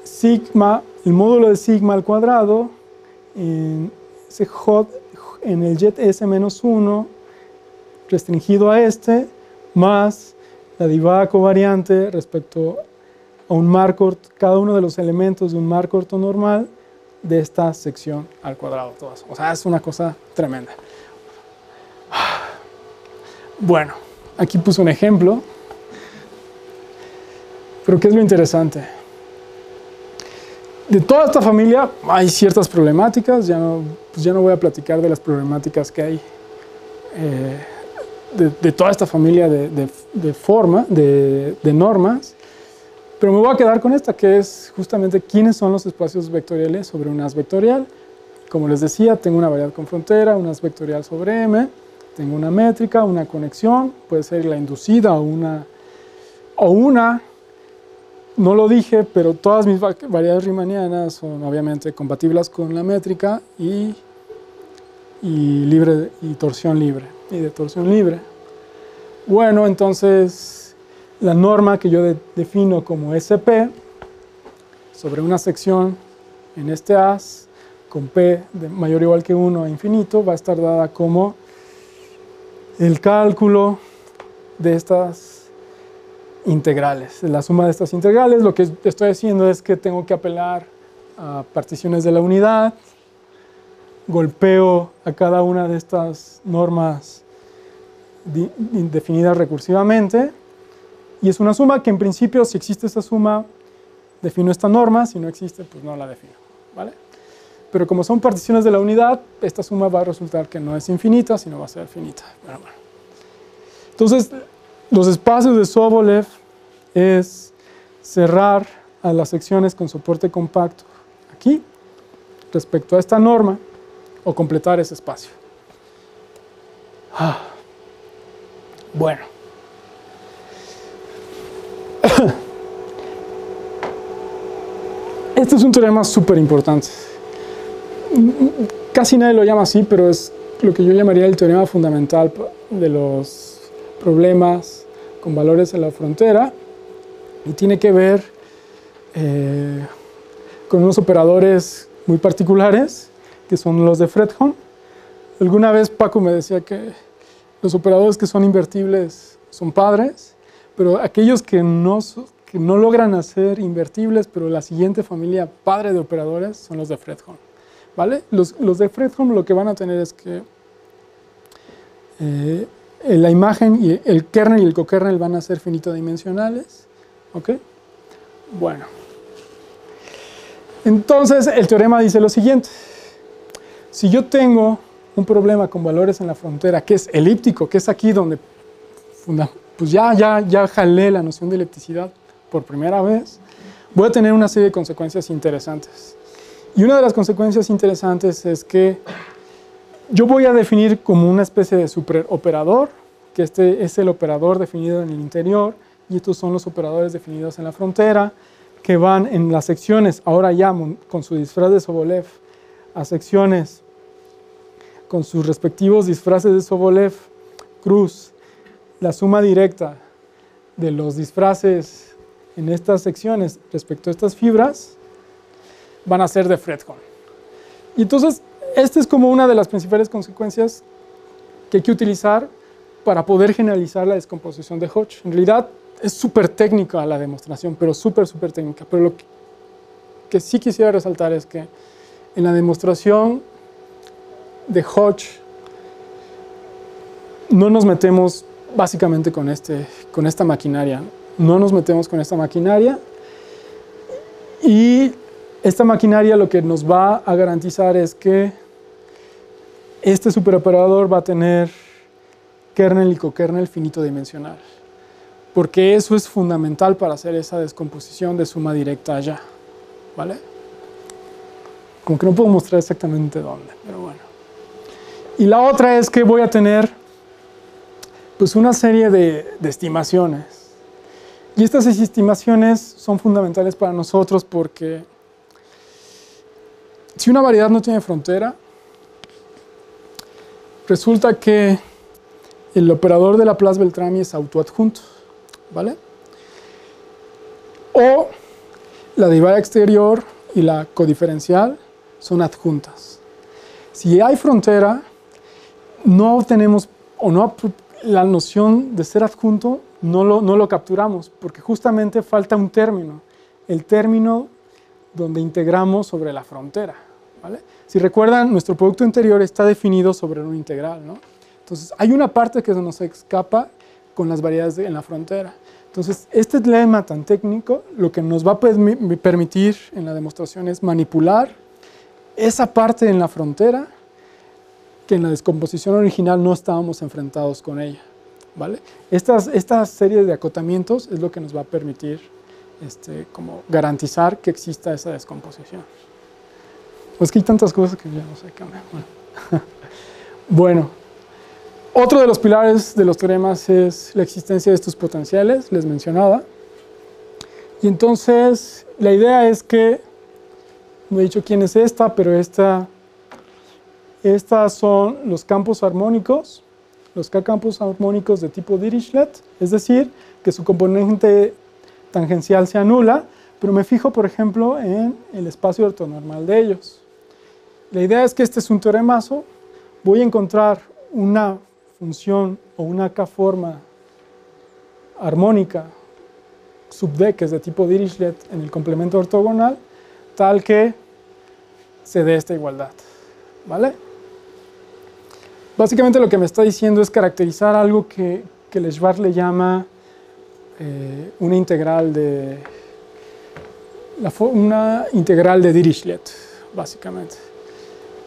Sigma, el módulo de sigma al cuadrado, en el jet S-1, restringido a este, más la derivada covariante respecto a un marco, cada uno de los elementos de un marco ortonormal de esta sección al cuadrado. Todas. O sea, es una cosa tremenda. Bueno, aquí puse un ejemplo, pero ¿qué es lo interesante? De toda esta familia hay ciertas problemáticas, ya no voy a platicar de las problemáticas que hay de toda esta familia de normas, pero me voy a quedar con esta, que es justamente quiénes son los espacios vectoriales sobre un haz vectorial. Como les decía, tengo una variedad con frontera, un haz vectorial sobre M, tengo una métrica, una conexión, puede ser la inducida o una, no lo dije, pero todas mis variedades riemannianas son obviamente compatibles con la métrica y torsión libre, y de torsión libre. Bueno, entonces la norma que yo defino como SP sobre una sección en este haz con P de mayor o igual que 1 a infinito va a estar dada como el cálculo de estas integrales, la suma de estas integrales. Lo que estoy haciendo es que tengo que apelar a particiones de la unidad, golpeo a cada una de estas normas definidas recursivamente, y es una suma que en principio, si existe esta suma, defino esta norma, si no existe, pues no la defino, ¿vale? Pero como son particiones de la unidad, esta suma va a resultar que no es infinita, sino va a ser finita. Bueno. Entonces, los espacios de Sobolev es cerrar a las secciones con soporte compacto aquí, respecto a esta norma o completar ese espacio. Bueno. Este es un teorema súper importante. Casi nadie lo llama así, pero es lo que yo llamaría el teorema fundamental de los problemas con valores en la frontera, y tiene que ver con unos operadores muy particulares, que son los de Fredholm. Alguna vez Paco me decía que los operadores que son invertibles son padres, pero aquellos que no logran hacer invertibles, pero la siguiente familia padre de operadores son los de Fredholm, ¿vale? Los de Fredholm lo que van a tener es que la imagen y el kernel y el cokernel van a ser finitodimensionales, ¿ok? Bueno. Entonces, el teorema dice lo siguiente. Si yo tengo un problema con valores en la frontera que es elíptico, que es aquí donde pues ya jalé la noción de elipticidad por primera vez, voy a tener una serie de consecuencias interesantes. Y una de las consecuencias interesantes es que yo voy a definir como una especie de superoperador, que este es el operador definido en el interior, y estos son los operadores definidos en la frontera, que van en las secciones, ahora ya con su disfraz de Sobolev, a secciones con sus respectivos disfraces de Sobolev, cruz, la suma directa de los disfraces en estas secciones respecto a estas fibras, van a ser de Fredholm. Y entonces, esta es como una de las principales consecuencias que hay que utilizar para poder generalizar la descomposición de Hodge. En realidad, es súper técnica la demostración, pero súper técnica. Pero lo que sí quisiera resaltar es que en la demostración de Hodge no nos metemos básicamente con esta maquinaria. No nos metemos con esta maquinaria, y esta maquinaria lo que nos va a garantizar es que este superoperador va a tener kernel y cokernel finitodimensional, porque eso es fundamental para hacer esa descomposición de suma directa allá, ¿vale? Como que no puedo mostrar exactamente dónde, pero bueno. Y la otra es que voy a tener pues una serie de estimaciones. Y estas estimaciones son fundamentales para nosotros porque si una variedad no tiene frontera, resulta que el operador de Laplace-Beltrami es autoadjunto, ¿vale? O la derivada exterior y la codiferencial son adjuntas. Si hay frontera, no obtenemos, o no, la noción de ser adjunto no lo capturamos, porque justamente falta un término, el término donde integramos sobre la frontera, ¿vale? Si recuerdan, nuestro producto interior está definido sobre un integral, ¿no? Entonces, hay una parte que se nos escapa con las variedades en la frontera. Entonces, este lema tan técnico lo que nos va a permitir en la demostración es manipular esa parte en la frontera que en la descomposición original no estábamos enfrentados con ella, ¿vale? Esta serie de acotamientos es lo que nos va a permitir como garantizar que exista esa descomposición. Pues que hay tantas cosas que ya no sé qué. Bueno, otro de los pilares de los teoremas es la existencia de estos potenciales, les mencionaba. Y entonces, la idea es que, no he dicho quién es esta, pero estas son los campos armónicos, los K-campos armónicos de tipo Dirichlet, es decir, que su componente tangencial se anula, pero me fijo, por ejemplo, en el espacio ortonormal de ellos. La idea es que este es un teoremazo, voy a encontrar una función o una K-forma armónica sub D, que es de tipo Dirichlet, en el complemento ortogonal, tal que se dé esta igualdad, ¿vale? Básicamente lo que me está diciendo es caracterizar algo que Schwarz le llama una integral de Dirichlet, básicamente.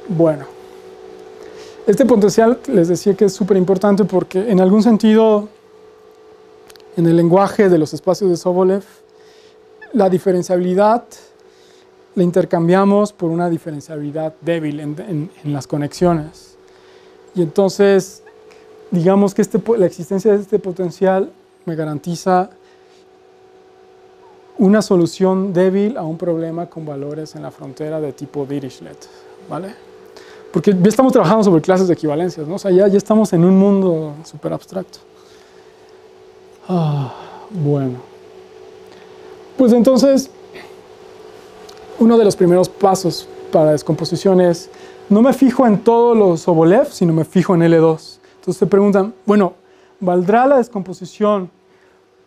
Bueno, este potencial les decía que es súper importante porque en algún sentido, en el lenguaje de los espacios de Sobolev, la diferenciabilidad la intercambiamos por una diferenciabilidad débil en las conexiones. Y entonces, digamos que la existencia de este potencial me garantiza una solución débil a un problema con valores en la frontera de tipo Dirichlet, ¿vale? Porque ya estamos trabajando sobre clases de equivalencias, ¿no? O sea, ya estamos en un mundo súper abstracto. Bueno. Pues entonces, uno de los primeros pasos para descomposición es, no me fijo en todos los Sobolev, sino me fijo en L2. Entonces se preguntan, bueno, ¿valdrá la descomposición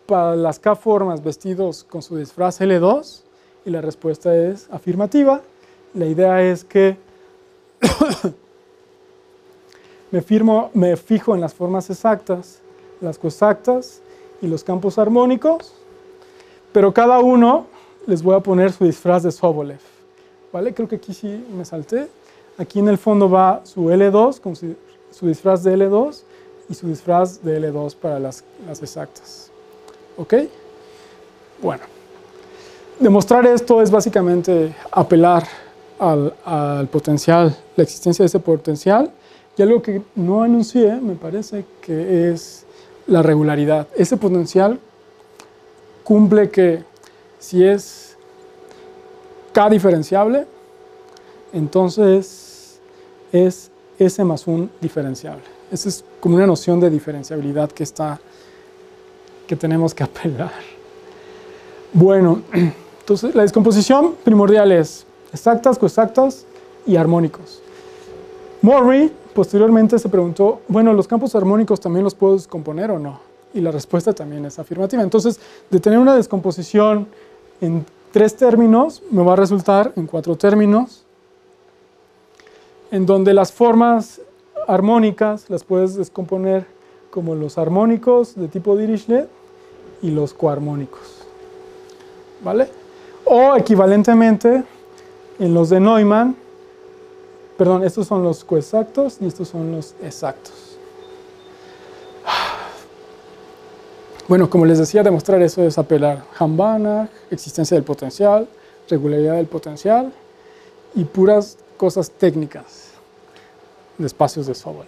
para las K-formas vestidos con su disfraz L2? Y la respuesta es afirmativa. La idea es que me fijo en las formas exactas, las coexactas y los campos armónicos, pero cada uno les voy a poner su disfraz de Sobolev, ¿vale? Creo que aquí sí me salté. Aquí en el fondo va su L2 con su disfraz de L2 y su disfraz de L2 para las exactas. ¿Ok? Bueno. Demostrar esto es básicamente apelar al potencial, la existencia de ese potencial, y algo que no anuncié, me parece que es la regularidad. Ese potencial cumple que si es K diferenciable, entonces es S más 1 diferenciable. Esa es como una noción de diferenciabilidad que tenemos que apelar. Bueno, entonces la descomposición primordial es exactas, coexactas y armónicos. Murray posteriormente se preguntó, bueno, ¿los campos armónicos también los puedo descomponer o no? Y la respuesta también es afirmativa. Entonces, de tener una descomposición en 3 términos, me va a resultar en 4 términos, en donde las formas armónicas las puedes descomponer como los armónicos de tipo Dirichlet y los coarmónicos, ¿vale? O equivalentemente, en los de Neumann, perdón, estos son los coexactos y estos son los exactos. Bueno, como les decía, demostrar eso es apelar Hahn-Banach, existencia del potencial, regularidad del potencial y puras cosas técnicas de espacios de Sobolev.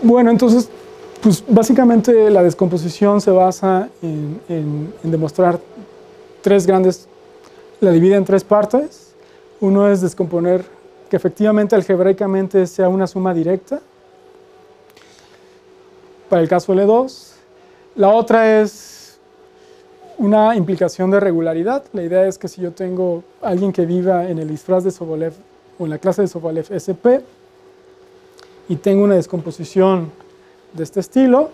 Bueno, entonces, pues básicamente la descomposición se basa en demostrar la divide en 3 partes. Uno es descomponer que efectivamente algebraicamente sea una suma directa, para el caso L2. La otra es una implicación de regularidad. La idea es que si yo tengo a alguien que viva en el disfraz de Sobolev o en la clase de Sobolev SP y tengo una descomposición de este estilo,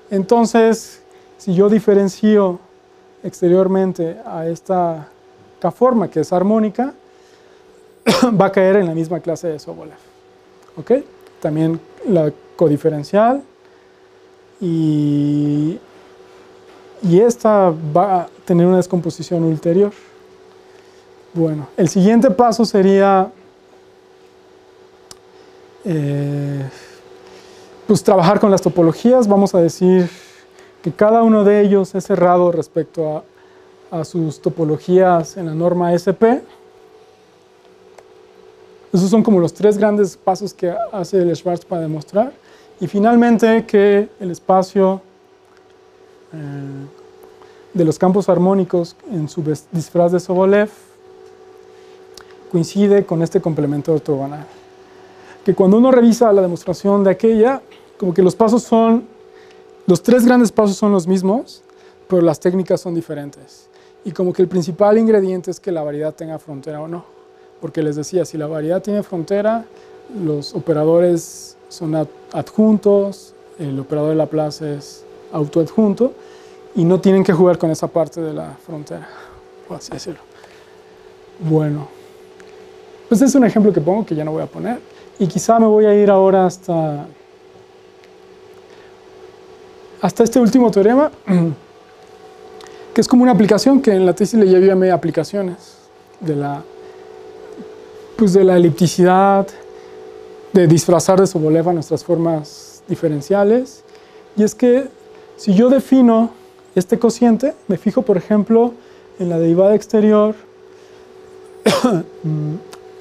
entonces si yo diferencio exteriormente a esta K-forma que es armónica, va a caer en la misma clase de Sobolev. ¿Ok? También la codiferencial y esta va a tener una descomposición ulterior. Bueno, el siguiente paso sería pues trabajar con las topologías. Vamos a decir que cada uno de ellos es cerrado respecto a sus topologías en la norma SP. Esos son como los 3 grandes pasos que hace el Schwartz para demostrar. Y finalmente que el espacio de los campos armónicos en su disfraz de Sobolev coincide con este complemento ortogonal. Que cuando uno revisa la demostración de aquella, como que los 3 grandes pasos son los mismos, pero las técnicas son diferentes. Y como que el principal ingrediente es que la variedad tenga frontera o no. Porque les decía, si la variedad tiene frontera, los operadores son adjuntos, el operador de Laplace es autoadjunto, y no tienen que jugar con esa parte de la frontera, por así decirlo. Bueno, pues es un ejemplo que pongo que ya no voy a poner, y quizá me voy a ir ahora hasta este último teorema, que es como una aplicación que en la tesis le llamé aplicaciones de la elipticidad, de disfrazar de Sobolev a nuestras formas diferenciales. Y es que si yo defino este cociente, me fijo, por ejemplo, en la derivada exterior,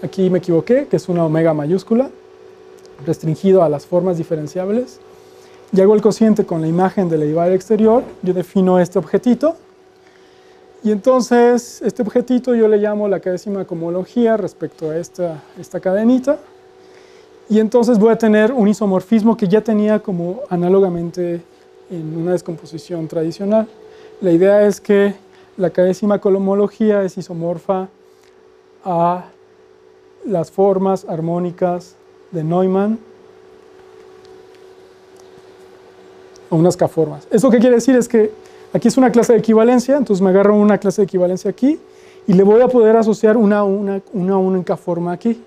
aquí me equivoqué, que es una omega mayúscula, restringido a las formas diferenciables, y hago el cociente con la imagen de la derivada exterior, yo defino este objetito, y entonces este objetito yo le llamo la cadécima cohomología respecto a esta cadenita, y entonces voy a tener un isomorfismo que ya tenía como análogamente en una descomposición tradicional. La idea es que la cadécima cohomología es isomorfa a las formas armónicas de Neumann o unas K-formas. ¿Eso qué quiere decir? Es que aquí es una clase de equivalencia, entonces me agarro una clase de equivalencia aquí y le voy a poder asociar una única forma aquí.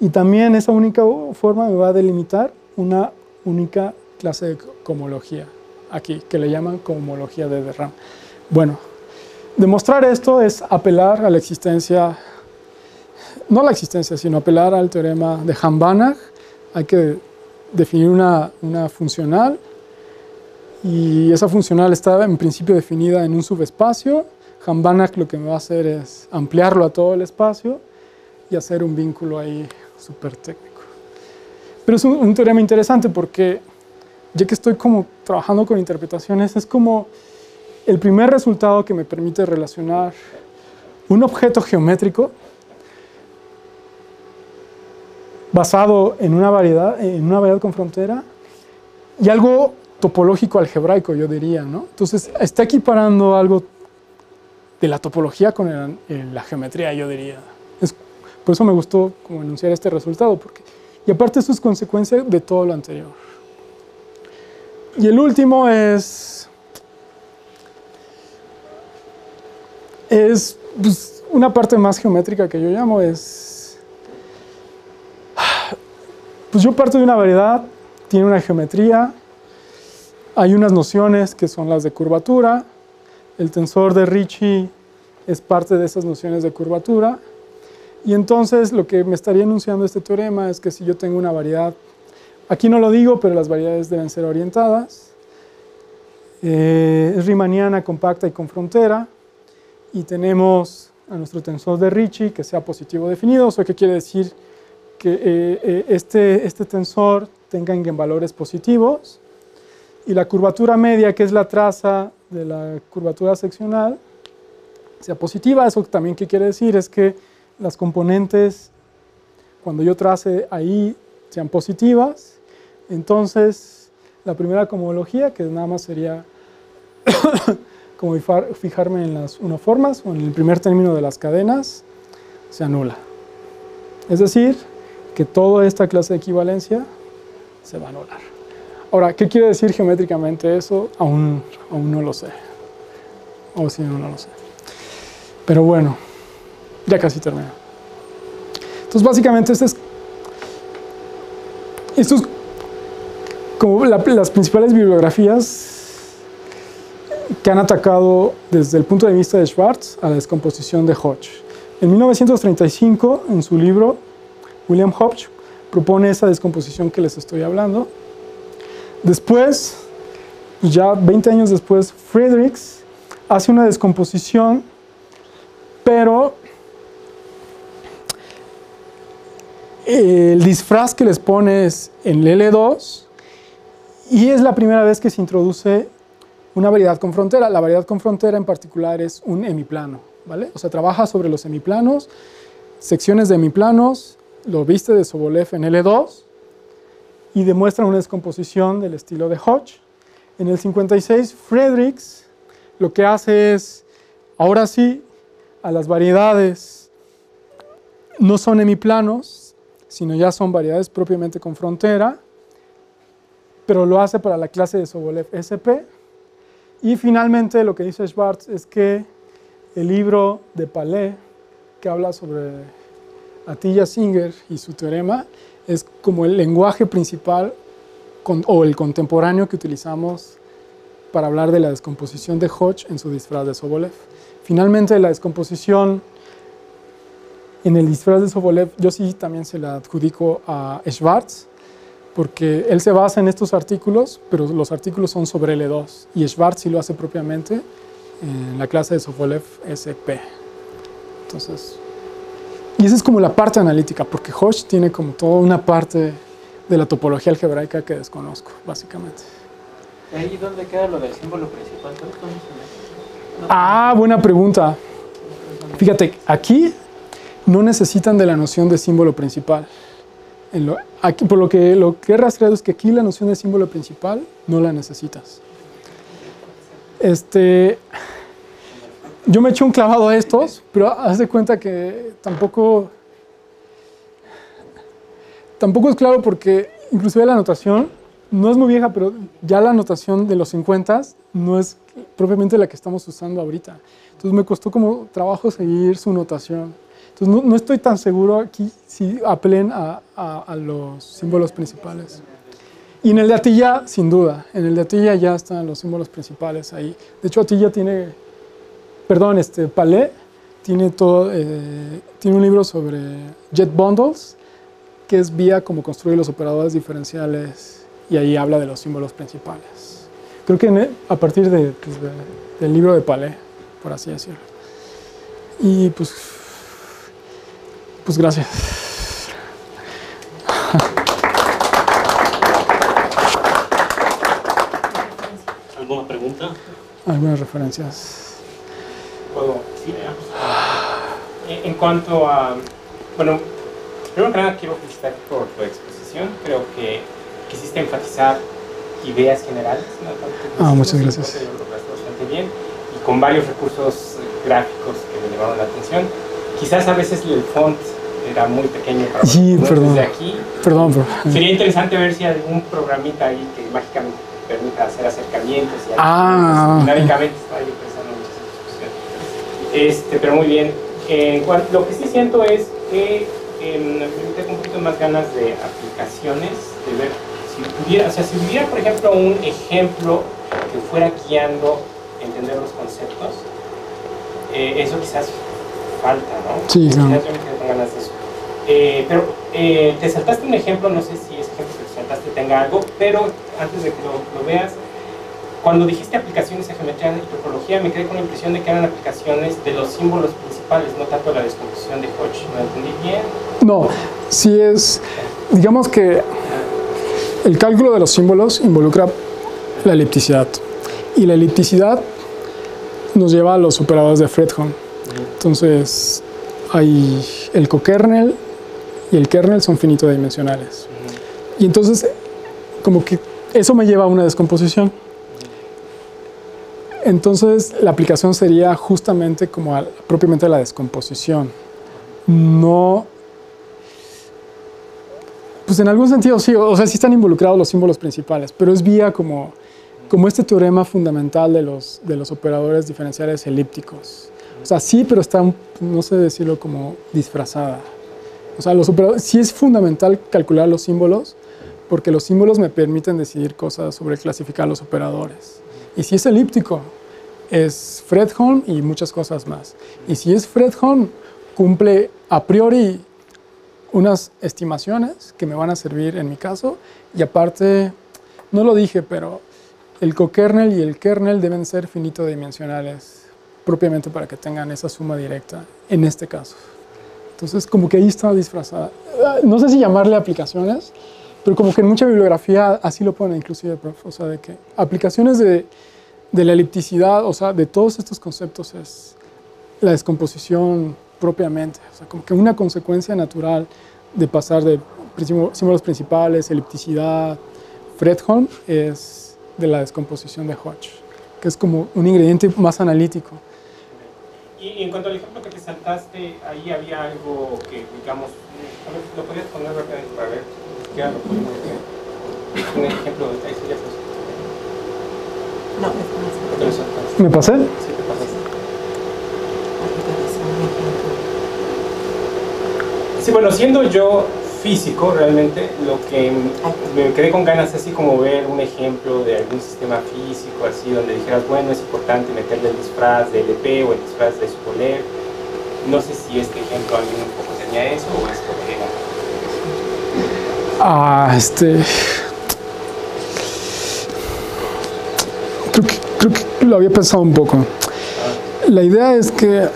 Y también esa única forma me va a delimitar una única clase de cohomología aquí, que le llaman cohomología de de Rham. Bueno, demostrar esto es apelar a la existencia, no a la existencia, sino apelar al teorema de Hahn-Banach. Hay que definir una funcional, y esa funcional está en principio definida en un subespacio. Hahn-Banach lo que me va a hacer es ampliarlo a todo el espacio y hacer un vínculo ahí súper técnico. Pero es un teorema interesante porque, ya que estoy como trabajando con interpretaciones, es como el primer resultado que me permite relacionar un objeto geométrico basado en una variedad con frontera y algo topológico algebraico, yo diría, ¿no? Entonces, está equiparando algo de la topología con la geometría, yo diría. Por eso me gustó como enunciar este resultado, y aparte esto es consecuencia de todo lo anterior. Y el último es pues, una parte más geométrica que yo llamo pues yo parto de una variedad, tiene una geometría, hay unas nociones que son las de curvatura, el tensor de Ricci es parte de esas nociones de curvatura, y entonces lo que me estaría enunciando este teorema es que si yo tengo una variedad, aquí no lo digo, pero las variedades deben ser orientadas, es riemanniana, compacta y con frontera, y tenemos a nuestro tensor de Ricci que sea positivo definido. ¿Eso qué quiere decir? Que este tensor tenga eigenvalores positivos, y la curvatura media, que es la traza de la curvatura seccional, sea positiva. Eso también qué quiere decir es que las componentes, cuando yo trace ahí, sean positivas. Entonces, la primera cohomología, que nada más sería como fijarme en las unoformas o en el primer término de las cadenas, se anula. Es decir, que toda esta clase de equivalencia se va a anular. Ahora, ¿qué quiere decir geométricamente eso? Aún no lo sé. O si no lo sé. Pero bueno, ya casi termino. Entonces, básicamente, esto es como las principales bibliografías que han atacado desde el punto de vista de Schwartz a la descomposición de Hodge. En 1935, en su libro, William Hodge propone esa descomposición que les estoy hablando. Después, ya 20 años después, Friedrichs hace una descomposición, pero el disfraz que les pone es en L2, y es la primera vez que se introduce una variedad con frontera. La variedad con frontera en particular es un hemiplano, ¿vale? O sea, trabaja sobre los hemiplanos, secciones de hemiplanos, lo viste de Sobolev en L2 y demuestra una descomposición del estilo de Hodge. En el 56, Friedrichs lo que hace es, ahora sí, a las variedades no son hemiplanos, sino ya son variedades propiamente con frontera, pero lo hace para la clase de Sobolev SP. Y finalmente lo que dice Schwartz es que el libro de Palais, que habla sobre Atiyah-Singer y su teorema, es como el lenguaje principal o el contemporáneo que utilizamos para hablar de la descomposición de Hodge en su disfraz de Sobolev. Finalmente, la descomposición en el disfraz de Sobolev, yo sí también se la adjudico a Schwartz, porque él se basa en estos artículos, pero los artículos son sobre L2, y Schwartz sí lo hace propiamente en la clase de Sobolev SP. Entonces, y esa es como la parte analítica, porque Hodge tiene como toda una parte de la topología algebraica que desconozco, básicamente. ¿Y ahí dónde queda lo del símbolo principal? Ah, buena pregunta. Fíjate, aquí no necesitan de la noción de símbolo principal. Aquí, por lo que he rastreado es que aquí la noción de símbolo principal no la necesitas. Yo me eché un clavado a estos, pero haz de cuenta que tampoco es claro, porque inclusive la notación no es muy vieja, pero ya la notación de los 50 no es propiamente la que estamos usando ahorita. Entonces me costó como trabajo seguir su notación. Entonces no estoy tan seguro aquí si apelen a los símbolos principales. Y en el de Atiyah, sin duda, en el de Atiyah ya están los símbolos principales ahí. De hecho, Atiyah tiene, Palais tiene tiene un libro sobre jet bundles, que es vía cómo construir los operadores diferenciales, y ahí habla de los símbolos principales. Creo que a partir del libro de Palais, por así decirlo. Y pues gracias. ¿Alguna pregunta? Algunas referencias. ¿Puedo? Sí, En cuanto a... Bueno, primero que nada quiero felicitar por tu exposición. Creo que quisiste enfatizar ideas generales, ¿no? Muchas gracias. Creo que lo lograste bastante bien y con varios recursos gráficos que me llamaron la atención. Quizás a veces el font era muy pequeño para perdón. desde aquí. Perdón. Sería interesante ver si hay algún programita ahí que mágicamente permita hacer acercamientos y dinámicamente estaba yo pensando en muchas discusiones. Pero muy bien. Lo que sí siento es que me tengo un poquito más ganas de aplicaciones, de ver si hubiera, por ejemplo, un ejemplo que fuera guiando entender los conceptos, eso quizás falta, ¿no? Sí, claro. Quizás yo me quedé con ganas de eso. Pero te saltaste un ejemplo, no sé si ese ejemplo que te saltaste tenga algo, pero antes de que lo veas, cuando dijiste aplicaciones de geometría y topología, me quedé con la impresión de que eran aplicaciones de los símbolos principales, no tanto la descomposición de Hodge. ¿Lo entendí bien? No, sí es, digamos que el cálculo de los símbolos involucra la elipticidad, y la elipticidad nos lleva a los operadores de Fredholm. Entonces, hay el cokernel y el kernel son finitodimensionales. Y entonces, como que eso me lleva a una descomposición. Entonces, la aplicación sería justamente como propiamente la descomposición. No... Pues en algún sentido sí, o sea, sí están involucrados los símbolos principales, pero es vía como este teorema fundamental de los operadores diferenciales elípticos. O sea, sí, pero está, no sé decirlo, como disfrazada. O sea, sí es fundamental calcular los símbolos, porque los símbolos me permiten decidir cosas sobre clasificar los operadores. Y si es elíptico, es Fredholm y muchas cosas más. Y si es Fredholm, cumple a priori unas estimaciones que me van a servir en mi caso, y aparte, no lo dije, pero el cokernel y el kernel deben ser finitodimensionales, propiamente para que tengan esa suma directa, en este caso. Entonces, como que ahí está disfrazada. No sé si llamarle aplicaciones, pero como que en mucha bibliografía así lo ponen, inclusive, prof. O sea, de que aplicaciones de la elipticidad, o sea, de todos estos conceptos es la descomposición propiamente. O sea, como que una consecuencia natural de pasar de símbolos principales, elipticidad, Fredholm, es de la descomposición de Hodge, que es como un ingrediente más analítico. Y en cuanto al ejemplo que te saltaste, ahí había algo que, digamos, a ver, ¿lo podías poner rápidamente para ver qué era lo que un ejemplo de ahí sí ya pues. No, ¿me pasé? Sí, te pasaste. Sí, bueno, siendo yo físico, realmente, lo que me quedé con ganas así como ver un ejemplo de algún sistema físico, así, donde dijeras, bueno, es importante meterle el disfraz de LP o el disfraz de Sobolev. No sé si este ejemplo a mí un poco tenía eso o es porque Creo que lo había pensado un poco. La idea es que,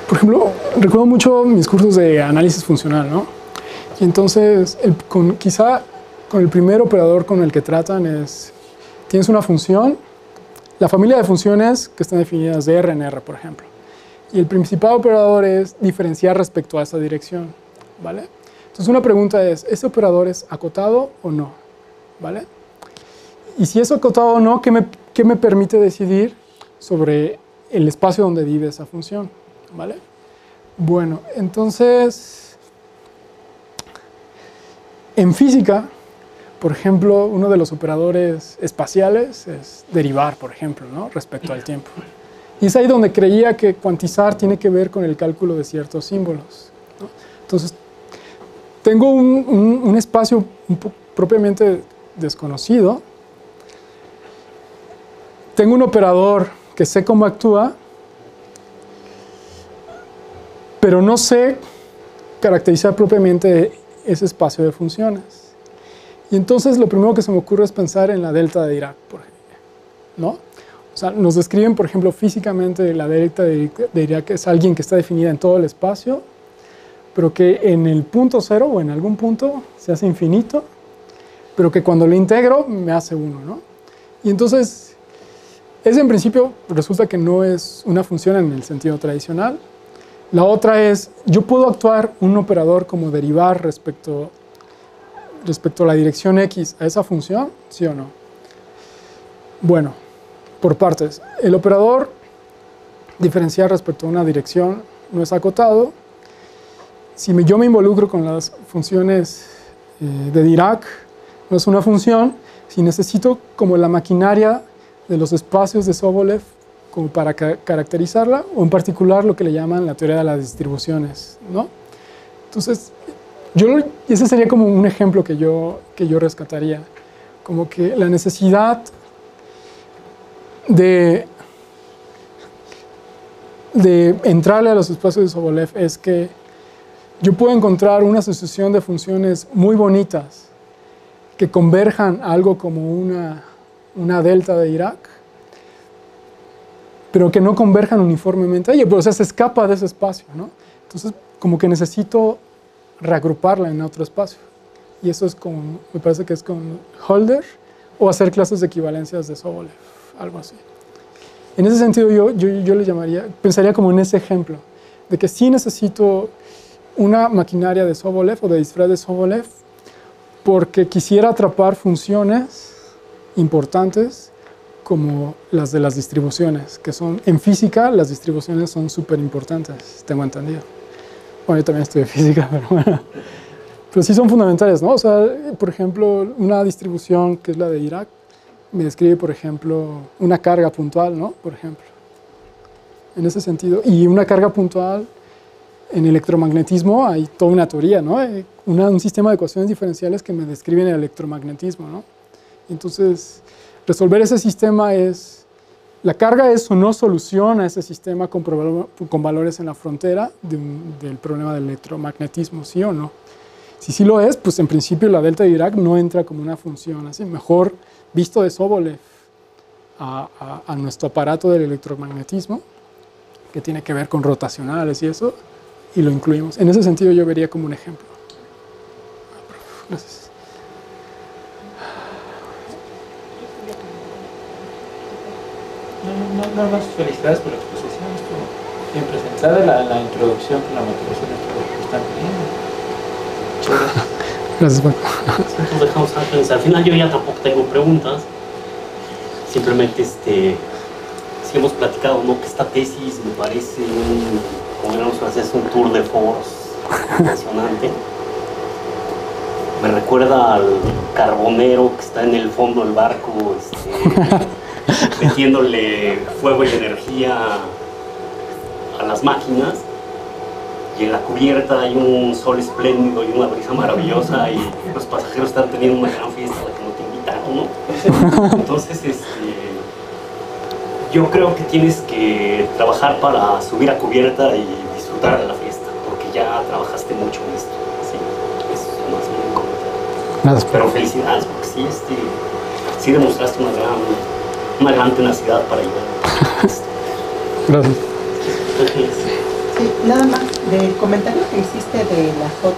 por ejemplo, recuerdo mucho mis cursos de análisis funcional, ¿no? Y entonces, quizá con el primer operador con el que tratan es, tienes una función, la familia de funciones que están definidas de R en R, por ejemplo. Y el principal operador es diferenciar respecto a esa dirección, ¿vale? Entonces, una pregunta es, ¿ese operador es acotado o no? ¿Vale? Y si es acotado o no, ¿qué me permite decidir sobre el espacio donde vive esa función? ¿Vale? Bueno, entonces, en física, por ejemplo, uno de los operadores espaciales es derivar, por ejemplo, ¿no? Respecto al tiempo. Y es ahí donde creía que cuantizar tiene que ver con el cálculo de ciertos símbolos, ¿no? Entonces, tengo un espacio propiamente desconocido. Tengo un operador que sé cómo actúa, pero no sé caracterizar propiamente ese espacio de funciones. Y entonces lo primero que se me ocurre es pensar en la delta de Dirac, por ejemplo, ¿no? O sea, nos describen, por ejemplo, físicamente la delta de Dirac es alguien que está definida en todo el espacio, pero que en el punto cero o en algún punto se hace infinito, pero que cuando lo integro me hace uno, ¿no? Y entonces, ese en principio resulta que no es una función en el sentido tradicional. La otra es, yo puedo actuar un operador como derivar respecto a la dirección X a esa función, ¿sí o no? Bueno, por partes. El operador diferenciar respecto a una dirección no es acotado. Si yo me involucro con las funciones de Dirac, no es una función. Si necesito como la maquinaria de los espacios de Sobolev como para caracterizarla, o en particular lo que le llaman la teoría de las distribuciones, ¿no? Entonces, ese sería como un ejemplo que yo rescataría, como que la necesidad de entrarle a los espacios de Sobolev es que yo puedo encontrar una asociación de funciones muy bonitas que converjan a algo como una delta de Dirac, pero que no converjan uniformemente a ella, pero o sea, se escapa de ese espacio, ¿no? Entonces, como que necesito reagruparla en otro espacio. Y eso es como, me parece que es con Hölder, o hacer clases de equivalencias de Sobolev, algo así. En ese sentido, yo le llamaría, pensaría como en ese ejemplo, de que sí necesito una maquinaria de Sobolev o de disfraz de Sobolev, porque quisiera atrapar funciones importantes como las de las distribuciones, que son, en física, las distribuciones son súper importantes, tengo entendido. Bueno, yo también estudié física, pero bueno. Pero sí son fundamentales, ¿no? O sea, por ejemplo, una distribución que es la de Dirac, me describe, por ejemplo, una carga puntual, ¿no? Por ejemplo. En ese sentido. Y una carga puntual, en electromagnetismo hay toda una teoría, ¿no? Un sistema de ecuaciones diferenciales que me describen el electromagnetismo, ¿no? Entonces, resolver ese sistema es, la carga es o no solución a ese sistema con valores en la frontera del problema del electromagnetismo, ¿sí o no? Si sí lo es, pues en principio la delta de Dirac no entra como una función, así mejor visto de Sobolev a nuestro aparato del electromagnetismo, que tiene que ver con rotacionales y eso, y lo incluimos. En ese sentido yo vería como un ejemplo. Gracias. Nada más felicidades por la exposición, estuvo bien presentada, la introducción con la motivación que están teniendo. Gracias, Juan. Entonces dejamos ángeles. Al final yo ya tampoco tengo preguntas, simplemente sí hemos platicado, ¿no? Que esta tesis me parece como éramos franceses, un tour de force impresionante. Me recuerda al carbonero que está en el fondo del barco, metiéndole fuego y energía a las máquinas, y en la cubierta hay un sol espléndido y una brisa maravillosa, y los pasajeros están teniendo una gran fiesta a la que no te invitaron, ¿no? Entonces, yo creo que tienes que trabajar para subir a cubierta y disfrutar de la fiesta, porque ya trabajaste mucho en esto, ¿sí? Eso es más bien un comentario. Gracias. Pero felicidades, porque sí, sí demostraste una gran tenacidad para ayudar. Gracias. Sí, nada más, del comentario que hiciste de la J,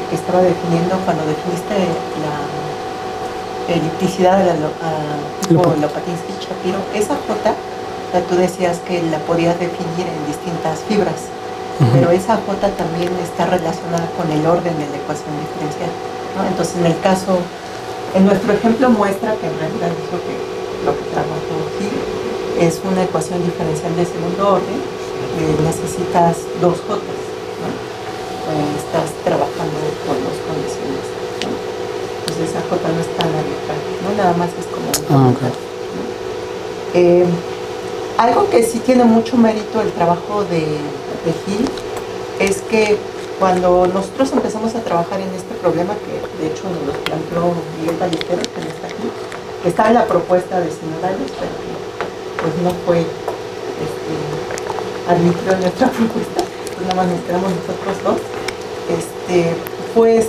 que estaba definiendo cuando definiste la elipticidad de la Lopatinsky-Shapiro, esa J, tú decías que la podías definir en distintas fibras, pero esa J también está relacionada con el orden de la ecuación diferencial, ¿no? Entonces, en nuestro ejemplo muestra que en realidad es lo que trabajó aquí, es una ecuación diferencial de segundo orden, necesitas dos J, ¿no? Estás trabajando con dos condiciones, ¿no? Entonces esa J no es tan arbitraria, ¿no? Nada más es como un comentario, ¿no? Algo que sí tiene mucho mérito el trabajo de Hill es que cuando nosotros empezamos a trabajar en este problema, que de hecho nos lo planteó Miguel Ballesteros, que no está aquí, que está en la propuesta de sinodales, pero pues no fue admitido en nuestra propuesta, pues nada más nos quedamos nosotros dos. Fue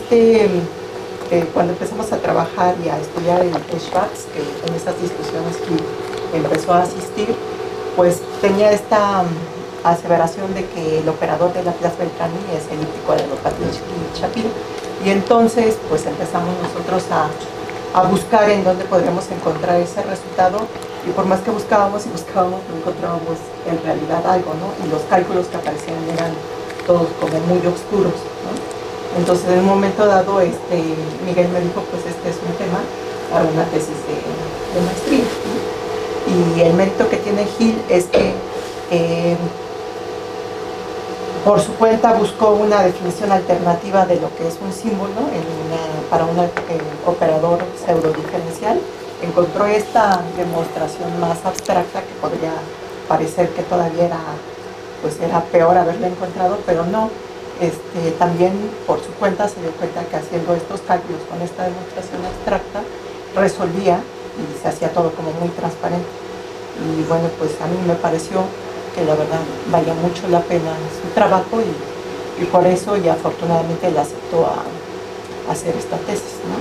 cuando empezamos a trabajar y a estudiar el Schwartz, que en esas discusiones Hill empezó a asistir, pues tenía esta aseveración de que el operador de Laplace-Beltrami es elíptico de Lopatinsky-Shapiro. Y entonces pues empezamos nosotros a buscar en dónde podríamos encontrar ese resultado, y por más que buscábamos y buscábamos, no encontrábamos en realidad algo, ¿no? Y los cálculos que aparecían eran todos como muy oscuros, ¿no? Entonces en un momento dado Miguel me dijo, pues este es un tema para una tesis de maestría, ¿no? Y el mérito que tiene Hill es que por su cuenta buscó una definición alternativa de lo que es un símbolo para un operador pseudodiferencial. Encontró esta demostración más abstracta que podría parecer que todavía era peor haberla encontrado, pero no. También por su cuenta se dio cuenta que haciendo estos cálculos con esta demostración abstracta resolvía y se hacía todo como muy transparente. Y bueno, pues a mí me pareció que la verdad valía mucho la pena su trabajo, y por eso, y afortunadamente, le aceptó a hacer esta tesis, ¿no?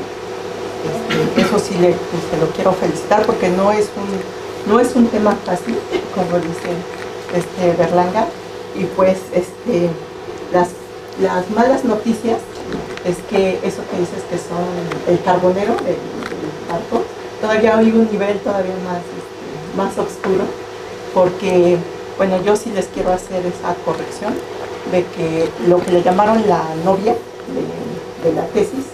Eso sí se lo quiero felicitar, porque no es un tema fácil, como dice Berlanga, y pues las malas noticias es que eso que dices que son el carbonero del barco, todavía hay un nivel todavía más oscuro, porque, bueno, yo sí les quiero hacer esa corrección de que lo que le llamaron la novia de la tesis,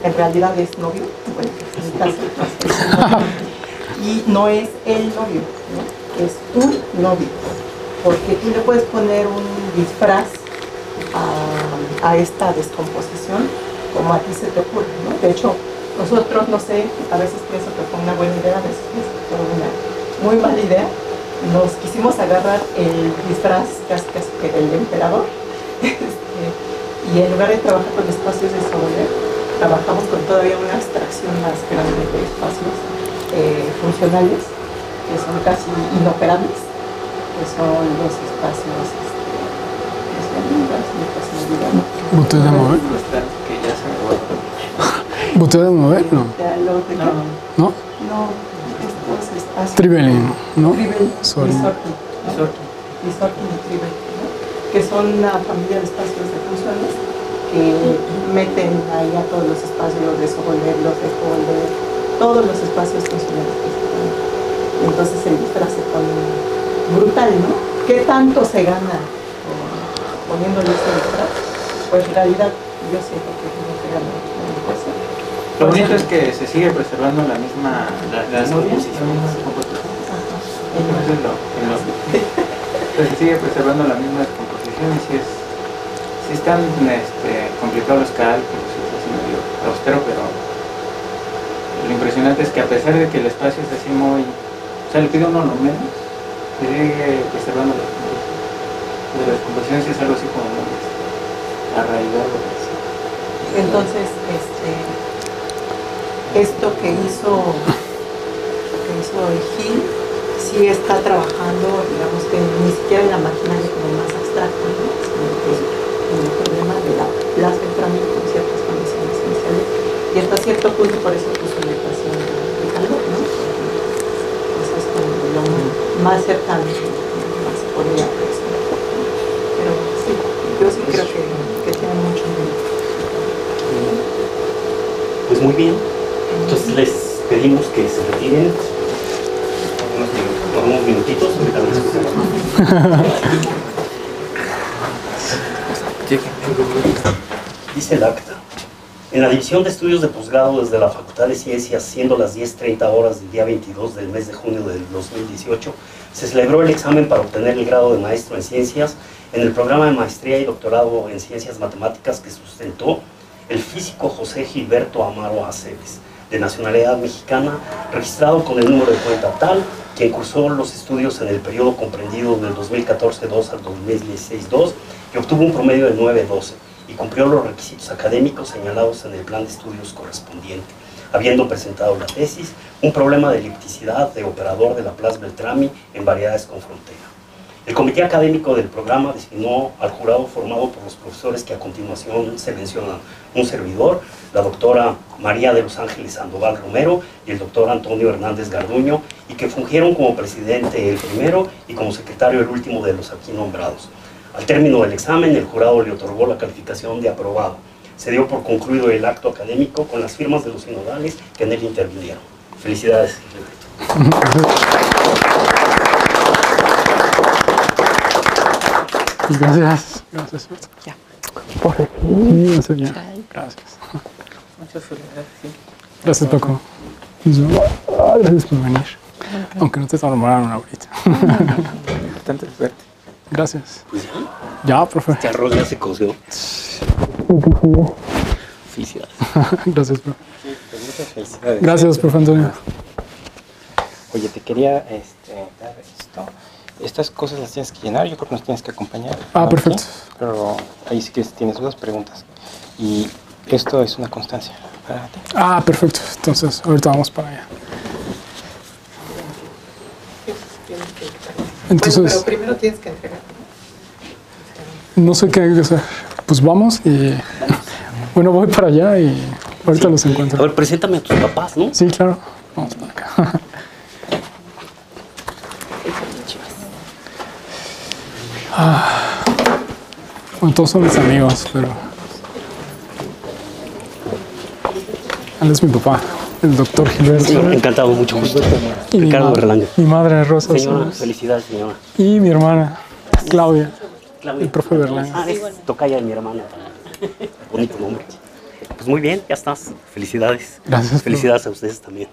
en realidad es novio, bueno, en mi caso, y no es el novio, ¿no? Es un novio, porque tú le puedes poner un disfraz a esta descomposición como a ti se te ocurre, ¿no? De hecho, nosotros, no sé, a veces pienso que fue una buena idea, a veces pienso que fue una muy mala idea. Nos quisimos agarrar el disfraz casi que del emperador, y en lugar de trabajar con espacios de Sobolev, trabajamos con todavía una abstracción más grande de espacios funcionales, que son casi inoperables, que son los espacios ¿Botella de mover? Que ya se me ¿Botella de mover? No. ¿No? No, estos espacios. Trivelin, ¿no? Trivelin, Sorry. Lisorkin y Trivelin, ¿no? Que son una familia de espacios de funciones que meten ahí a todos los espacios, los de Sobolev, los de Kovalevich, todos los espacios funcionales que se ponen. Entonces el disfraz se pone brutal, ¿no? ¿Qué tanto se gana poniéndole ese disfraz? Pues en realidad yo siento que no se gana una cosa. Lo bonito es que se sigue preservando la misma composición. Se sigue preservando la misma descomposición, y si están complicados los cálculos, y es así medio austero, pero lo impresionante es que a pesar de que el espacio es así muy, o sea, le pide uno lo menos, se sigue preservando la descomposición. La descomposición sí es algo así como muy arraigado. Entonces, esto que hizo Hill sí está trabajando, digamos que ni siquiera en la maquinaria como más abstracta, ¿no? Sino que en el problema de la Laplace-Beltrami con ciertas condiciones cierto punto por eso puso la ecuación de calor, ¿no? Eso es como lo más cercano que se podría apreciar. Pero sí, yo sí creo que tiene mucho mérito. Pues muy bien. Entonces les pedimos que se retiren por unos minutitos. Dice el acta. En la División de Estudios de Posgrado desde la Facultad de Ciencias, siendo las 10:30 horas del día 22 del mes de junio del 2018, se celebró el examen para obtener el grado de maestro en ciencias en el programa de maestría y doctorado en ciencias matemáticas que sustentó el físico José Gilberto Amaro Aceves, de nacionalidad mexicana, registrado con el número de cuenta tal, quien cursó los estudios en el periodo comprendido del 2014-2 al 2016-2 y obtuvo un promedio de 9.12 y cumplió los requisitos académicos señalados en el plan de estudios correspondiente, habiendo presentado la tesis, un problema de elipticidad de operador de Laplace Beltrami en variedades con frontera. El comité académico del programa designó al jurado formado por los profesores que a continuación se mencionan: un servidor, la doctora María de los Ángeles Sandoval Romero y el doctor Antonio Hernández Garduño, y que fungieron como presidente el primero y como secretario el último de los aquí nombrados. Al término del examen, el jurado le otorgó la calificación de aprobado. Se dio por concluido el acto académico con las firmas de los sinodales que en él intervinieron. Felicidades, Gilberto. Gracias. Gracias. Ya. Por aquí, señor. Gracias. Muchas felicidades. Sí. Gracias, Paco. Gracias por venir. Aunque no te tomaron ahorita. Bastante suerte. Gracias. Pues ya, Ya, profe. este arroz ya se coció. Felicidades. Gracias, profe. Sí, pues muchas felicidades. Gracias, profe Antonio. Oye, te quería dar esto. Estas cosas las tienes que llenar, yo creo que nos tienes que acompañar. Ah, ¿no? perfecto. Aquí, pero ahí sí que tienes dudas, preguntas. Y esto es una constancia para ti. Ah, perfecto. Entonces, ahorita vamos para allá. Entonces, Bueno, pero primero tienes que entregar. no sé qué hay que hacer. Pues vamos y... Bueno, voy para allá y ahorita los A encuentro. ver, preséntame a tus papás, ¿no? Sí, claro. Vamos para acá. Bueno, todos son mis amigos, pero... Él es mi papá, el doctor Gilberto. Sí, encantado, mucho gusto. Y Ricardo Berlanga. mi madre, Rosa Señora, Soles. felicidades, señora. Y mi hermana, Claudia. Claudia. El profe Berlanga. Ah, es tocaya de mi hermana también. Bonito nombre. Pues muy bien, ya estás. Felicidades. Gracias, profe. Felicidades a ustedes también.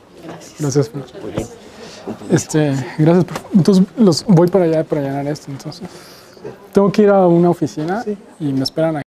Gracias, profe. Muy bien. Gracias, profe. Entonces, voy para allá para llenar esto, entonces. Tengo que ir a una oficina y me esperan aquí.